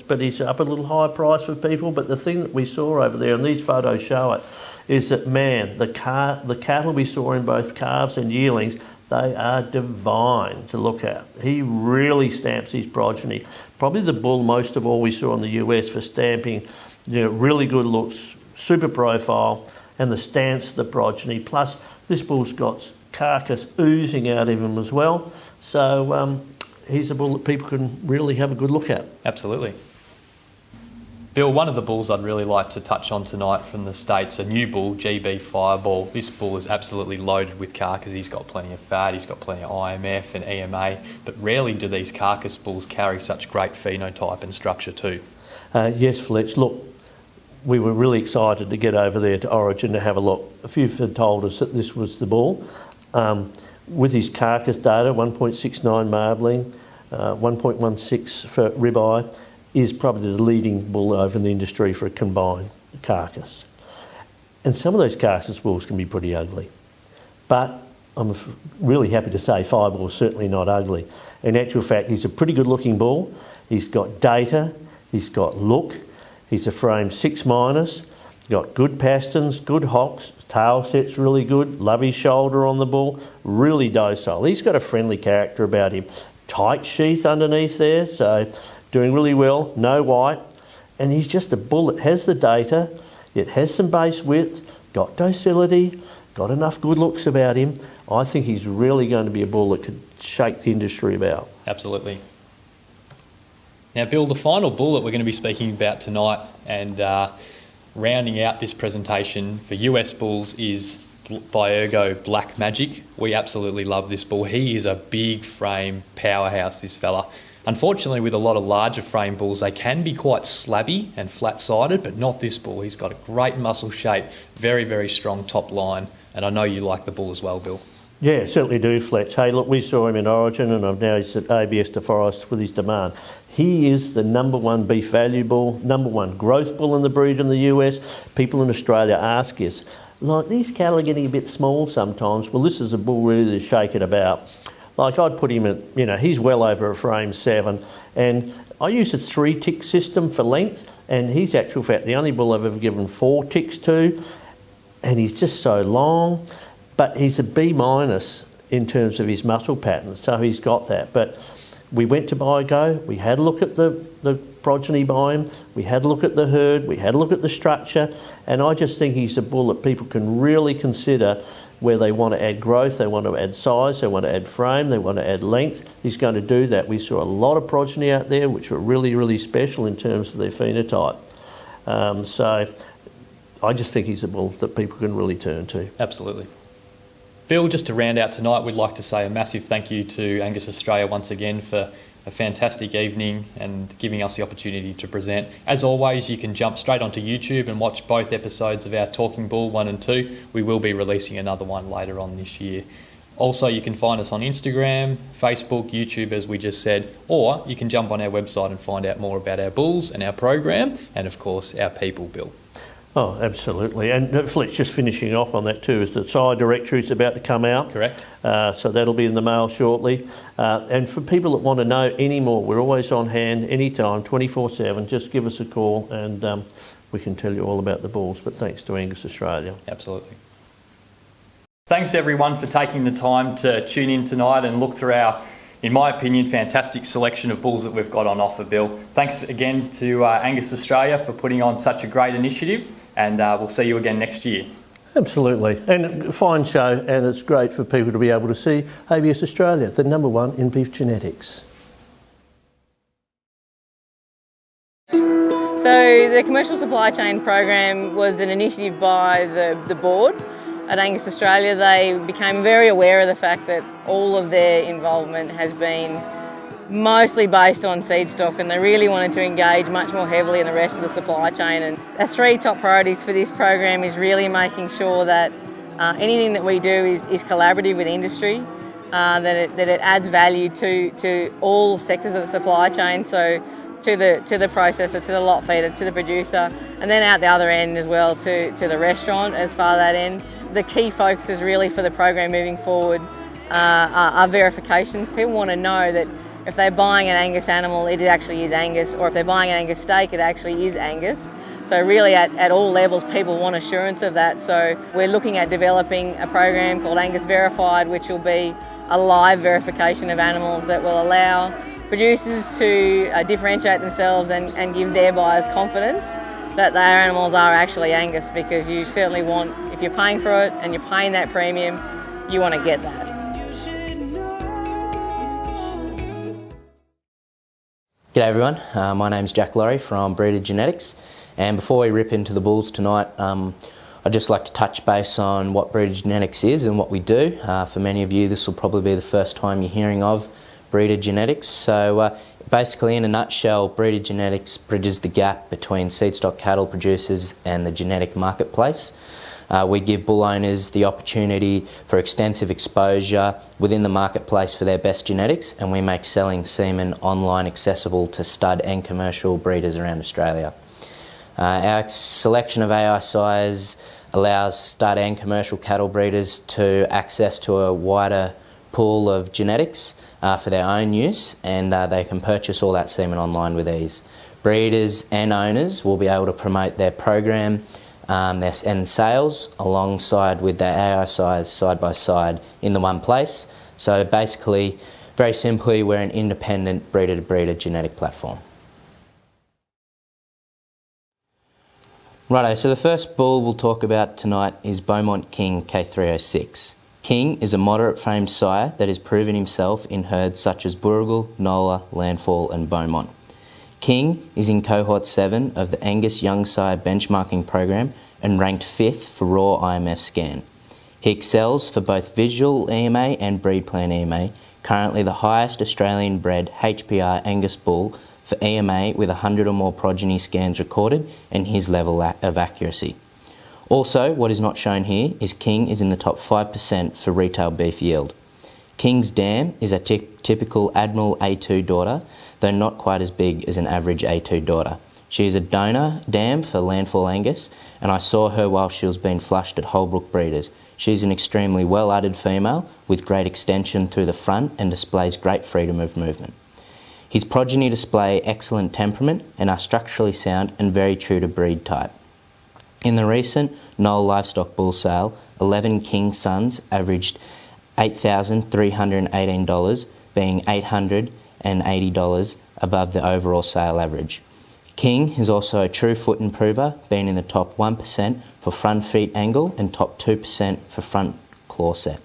but he's up a little high price for people. But the thing that we saw over there, and these photos show it, is that, man, the cattle we saw in both calves and yearlings, they are divine to look at. He really stamps his progeny. Probably the bull most of all we saw in the US for stamping, really good looks, super profile, and the stance of the progeny. Plus, this bull's got carcass oozing out of him as well. So he's a bull that people can really have a good look at. Absolutely. Bill, one of the bulls I'd really like to touch on tonight from the States, a new bull, GB Fireball. This bull is absolutely loaded with carcass. He's got plenty of fat, he's got plenty of IMF and EMA, but rarely do these carcass bulls carry such great phenotype and structure too. Yes, Fletch. Look, we were really excited to get over there to Origin to have a look. A few had told us that this was the bull. With his carcass data, 1.69 marbling, 1.16 for ribeye, is probably the leading bull over in the industry for a combined carcass. And some of those carcass bulls can be pretty ugly. But I'm really happy to say Fireball is certainly not ugly. In actual fact, he's a pretty good looking bull. He's got data, he's got look, he's a frame 6-, got good pasterns, good hocks, tail set's really good, love his shoulder on the bull, really docile. He's got a friendly character about him. Tight sheath underneath there, so doing really well, no white. And he's just a bull that has the data, it has some base width, got docility, got enough good looks about him. I think he's really going to be a bull that could shake the industry about. Absolutely. Now, Bill, the final bull that we're going to be speaking about tonight and rounding out this presentation for US bulls is Biergo Black Magic. We absolutely love this bull. He is a big frame powerhouse, this fella. Unfortunately, with a lot of larger frame bulls, they can be quite slabby and flat-sided, but not this bull. He's got a great muscle shape, very, very strong top line, and I know you like the bull as well, Bill. Yeah, certainly do, Fletch. Hey, look, we saw him in Origin, and now he's at ABS de Forest with his demand. He is the #1 beef value bull, #1 growth bull in the breed in the US. People in Australia ask us, like, these cattle are getting a bit small sometimes. Well, this is a bull really to shake it about. Like, I'd put him at, he's well over a frame 7, and I use a 3-tick system for length, and he's actual fact the only bull I've ever given 4 ticks to, and he's just so long, but he's a B- in terms of his muscle pattern, so he's got that. But we went to Biergo, we had a look at the progeny by him, we had a look at the herd, we had a look at the structure, and I just think he's a bull that people can really consider where they want to add growth, they want to add size, they want to add frame, they want to add length. He's going to do that. We saw a lot of progeny out there which were really, really special in terms of their phenotype. So I just think he's a bull that people can really turn to. Absolutely. Bill, just to round out tonight, we'd like to say a massive thank you to Angus Australia once again for a fantastic evening and giving us the opportunity to present. As always, you can jump straight onto YouTube and watch both episodes of our Talking Bull 1 and 2. We will be releasing another one later on this year. Also, you can find us on Instagram, Facebook, YouTube, as we just said, or you can jump on our website and find out more about our bulls and our program, and of course, our people, Bill. Oh, absolutely. And Fletch, just finishing off on that too, is the sire directory is about to come out. Correct. So that'll be in the mail shortly. And for people that want to know any more, we're always on hand anytime, 24/7. Just give us a call and we can tell you all about the bulls. But thanks to Angus Australia. Absolutely. Thanks everyone for taking the time to tune in tonight and look through our, in my opinion, fantastic selection of bulls that we've got on offer, Bill. Thanks again to Angus Australia for putting on such a great initiative, and we'll see you again next year. Absolutely, and a fine show, and it's great for people to be able to see ABS Australia, the #1 in beef genetics. So the commercial supply chain program was an initiative by the board at Angus Australia. They became very aware of the fact that all of their involvement has been mostly based on seed stock, and they really wanted to engage much more heavily in the rest of the supply chain. And our 3 top priorities for this program is really making sure that anything that we do is collaborative with industry, that it adds value to all sectors of the supply chain. So to the processor, to the lot feeder, to the producer, and then out the other end as well to the restaurant as far that end. The key focuses really for the program moving forward are verifications. People want to know that if they're buying an Angus animal, it actually is Angus, or if they're buying an Angus steak, it actually is Angus. So really at all levels, people want assurance of that. So we're looking at developing a program called Angus Verified, which will be a live verification of animals that will allow producers to differentiate themselves and give their buyers confidence that their animals are actually Angus, because you certainly want, if you're paying for it and you're paying that premium, you want to get that. G'day everyone, my name's Jack Laurie from Breeder Genetics, and before we rip into the bulls tonight, I'd just like to touch base on what Breeder Genetics is and what we do. For many of you, this will probably be the first time you're hearing of Breeder Genetics. So basically, in a nutshell, Breeder Genetics bridges the gap between seed stock cattle producers and the genetic marketplace. We give bull owners the opportunity for extensive exposure within the marketplace for their best genetics, and we make selling semen online accessible to stud and commercial breeders around Australia. Our selection of AI size allows stud and commercial cattle breeders to access to a wider pool of genetics for their own use, and they can purchase all that semen online with ease. Breeders and owners will be able to promote their program and sales alongside with their AI size side by side in the one place. So basically, very simply, we're an independent breeder to breeder genetic platform. Righto, so the first bull we'll talk about tonight is Beaumont King K306. King is a moderate framed sire that has proven himself in herds such as Burrigal, Nola, Landfall and Beaumont. King is in cohort 7 of the Angus Young Sire benchmarking program and ranked 5th for raw IMF scan. He excels for both visual EMA and breed plan EMA, currently the highest Australian bred HPR Angus bull for EMA with 100 or more progeny scans recorded and his level of accuracy. Also, what is not shown here is King is in the top 5% for retail beef yield. King's dam is a typical Admiral A2 daughter, though not quite as big as an average A2 daughter. She is a donor dam for Landfall Angus, and I saw her while she was being flushed at Holbrook Breeders. She's an extremely well-uddered female with great extension through the front and displays great freedom of movement. His progeny display excellent temperament and are structurally sound and very true to breed type. In the recent Knoll Livestock bull sale, 11 King sons averaged $8,318, being $880 above the overall sale average. King is also a true foot improver, being in the top 1% for front feet angle and top 2% for front claw set.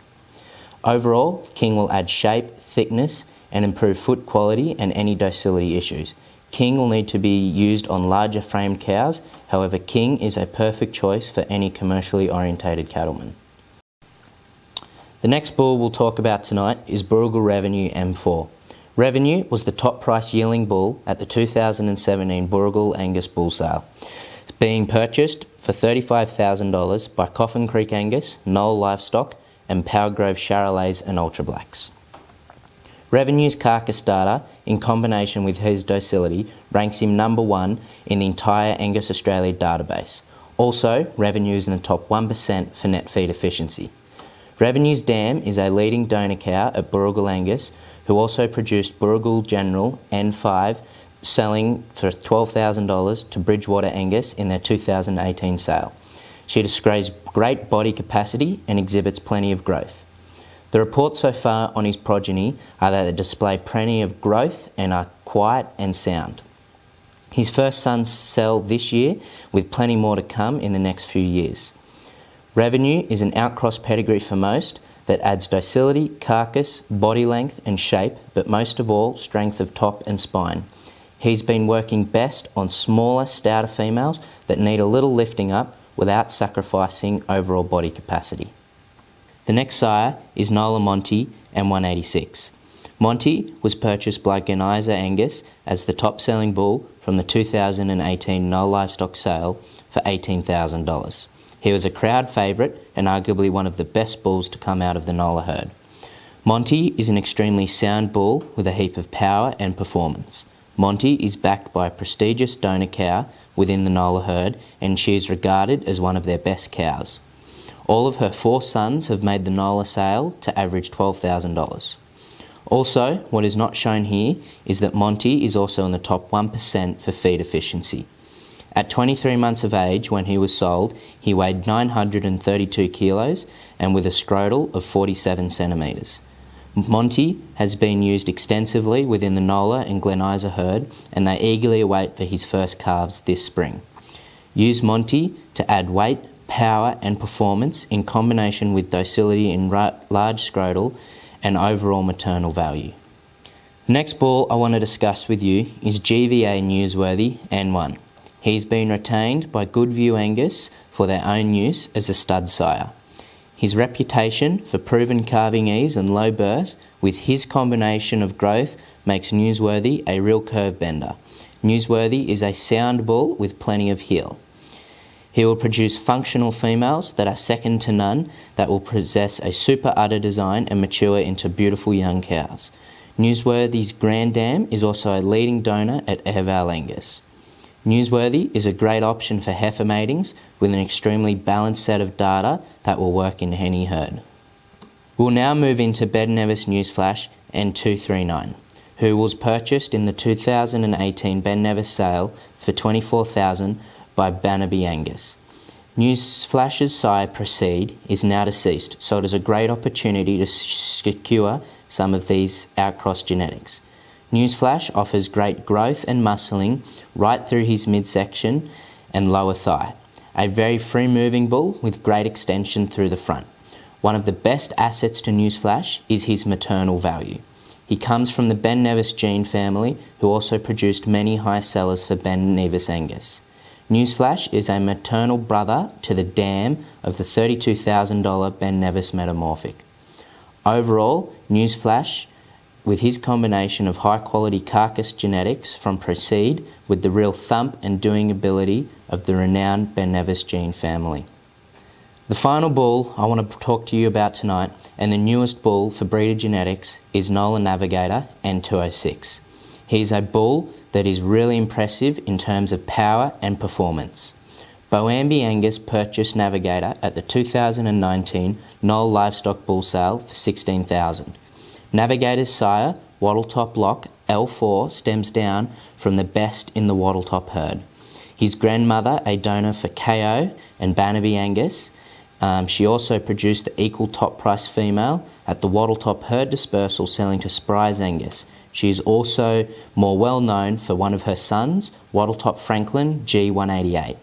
Overall, King will add shape, thickness and improve foot quality and any docility issues. King will need to be used on larger framed cows, however King is a perfect choice for any commercially orientated cattleman. The next bull we'll talk about tonight is Burrigal Revenue M4. Revenue was the top price yielding bull at the 2017 Burrigal Angus bull sale, being purchased for $35,000 by Coffin Creek Angus, Knoll Livestock and Powergrove Charolais and Ultra Blacks. Revenue's carcass data, in combination with his docility, ranks him number 1 in the entire Angus Australia database. Also, Revenue is in the top 1% for net feed efficiency. Revenue's dam is a leading donor cow at Burrigal Angus, who also produced Burrigal General N5, selling for $12,000 to Bridgewater Angus in their 2018 sale. She displays great body capacity and exhibits plenty of growth. The reports so far on his progeny are that they display plenty of growth and are quiet and sound. His first sons sell this year, with plenty more to come in the next few years. Revenue is an outcross pedigree for most that adds docility, carcass, body length and shape, but most of all, strength of top and spine. He's been working best on smaller, stouter females that need a little lifting up without sacrificing overall body capacity. The next sire is Nola Monty M186. Monty was purchased by Geniza Angus as the top-selling bull from the 2018 Nola Livestock sale for $18,000. He was a crowd favourite and arguably one of the best bulls to come out of the Nola herd. Monty is an extremely sound bull with a heap of power and performance. Monty is backed by a prestigious donor cow within the Nola herd, and she is regarded as one of their best cows. All of her 4 sons have made the Nola sale to average $12,000. Also, what is not shown here is that Monty is also in the top 1% for feed efficiency. At 23 months of age when he was sold, he weighed 932 kilos and with a scrotal of 47 centimetres. Monty has been used extensively within the Nola and Geniza herd, and they eagerly await for his first calves this spring. Use Monty to add weight, power and performance in combination with docility in large scrotal and overall maternal value. The next bull I want to discuss with you is GVA Newsworthy N1. He's been retained by Goodview Angus for their own use as a stud sire. His reputation for proven calving ease and low birth with his combination of growth makes Newsworthy a real curve bender. Newsworthy is a sound bull with plenty of heel. He will produce functional females that are second to none that will possess a super udder design and mature into beautiful young cows. Newsworthy's Grand Dam is also a leading donor at Vale Angus. Newsworthy is a great option for heifer matings with an extremely balanced set of data that will work in any herd. We'll now move into Ben Nevis Newsflash N239, who was purchased in the 2018 Ben Nevis sale for $24,000 by Bannaby Angus. Newsflash's sire Proceed is now deceased, so it is a great opportunity to secure some of these outcross genetics. Newsflash offers great growth and muscling right through his midsection and lower thigh. A very free-moving bull with great extension through the front. One of the best assets to Newsflash is his maternal value. He comes from the Ben Nevis gene family, who also produced many high sellers for Ben Nevis Angus. Newsflash is a maternal brother to the dam of the $32,000 Ben Nevis Metamorphic. Overall, Newsflash, with his combination of high-quality carcass genetics from Proceed with the real thump and doing ability of the renowned Ben Nevis gene family. The final bull I want to talk to you about tonight, and the newest bull for breeder genetics, is Nola Navigator N206. He's a bull that is really impressive in terms of power and performance. Boambi Angus purchased Navigator at the 2019 Nola Livestock Bull Sale for $16,000. Navigator's sire, Wattle-top Lock L4, stems down from the best in the Wattle-top herd. His grandmother, a donor for KO and Bannaby Angus. She also produced the equal top price female at the Wattle-top herd dispersal selling to Spry's Angus. She is also more well known for one of her sons, Wattle-top Franklin G188.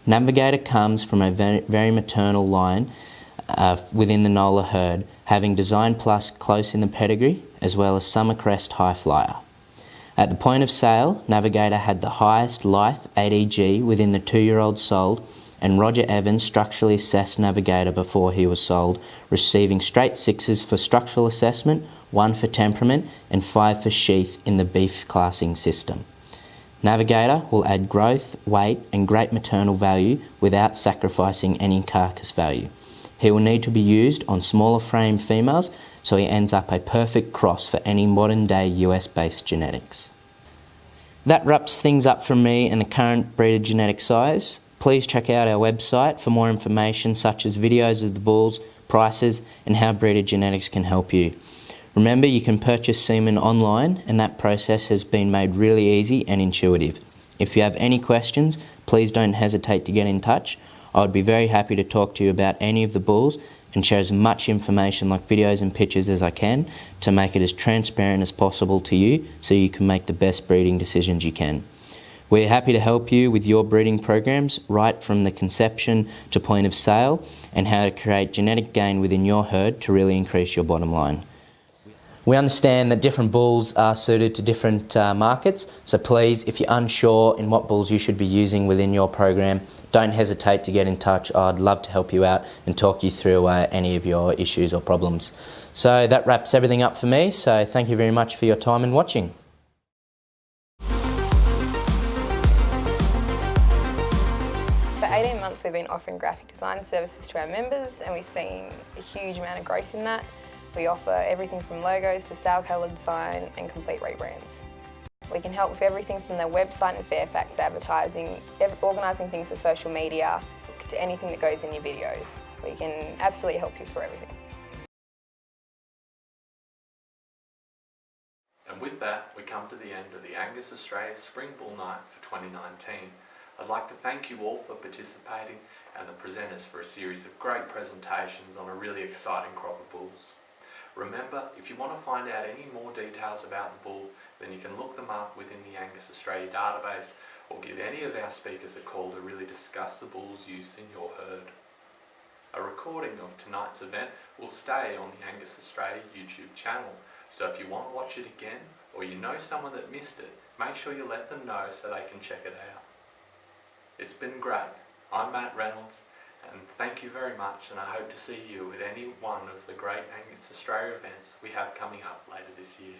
Navigator comes from a very maternal line within the Nola herd, having Design Plus close in the pedigree, as well as Summer Crest High Flyer. At the point of sale, Navigator had the highest life ADG within the 2-year-old sold, and Roger Evans structurally assessed Navigator before he was sold, receiving straight 6s for structural assessment, 1 for temperament, and 5 for sheath in the beef classing system. Navigator will add growth, weight, and great maternal value without sacrificing any carcass value. He will need to be used on smaller frame females, so he ends up a perfect cross for any modern day US-based genetics. That wraps things up from me and the current breeder genetic size. Please check out our website for more information such as videos of the bulls, prices, and how breeder genetics can help you. Remember, you can purchase semen online, and that process has been made really easy and intuitive. If you have any questions, please don't hesitate to get in touch. I would be very happy to talk to you about any of the bulls and share as much information like videos and pictures as I can to make it as transparent as possible to you so you can make the best breeding decisions you can. We're happy to help you with your breeding programs right from the conception to point of sale and how to create genetic gain within your herd to really increase your bottom line. We understand that different bulls are suited to different markets, so please, if you're unsure in what bulls you should be using within your program, don't hesitate to get in touch. I'd love to help you out and talk you through any of your issues or problems. So that wraps everything up for me, so thank you very much for your time and watching. For 18 months we've been offering graphic design services to our members and we've seen a huge amount of growth in that. We offer everything from logos to sale catalogue design and complete rebrands. We can help with everything from their website and Fairfax advertising, organising things for social media, to anything that goes in your videos. We can absolutely help you for everything. And with that, we come to the end of the Angus Australia Spring Bull Night for 2019. I'd like to thank you all for participating and the presenters for a series of great presentations on a really exciting crop of bulls. Remember, if you want to find out any more details about the bull, then you can look them up within the Angus Australia database or give any of our speakers a call to really discuss the bull's use in your herd. A recording of tonight's event will stay on the Angus Australia YouTube channel, so if you want to watch it again or you know someone that missed it, make sure you let them know so they can check it out. It's been great. I'm Matt Reynolds, and thank you very much, and I hope to see you at any one of the great Angus Australia events we have coming up later this year.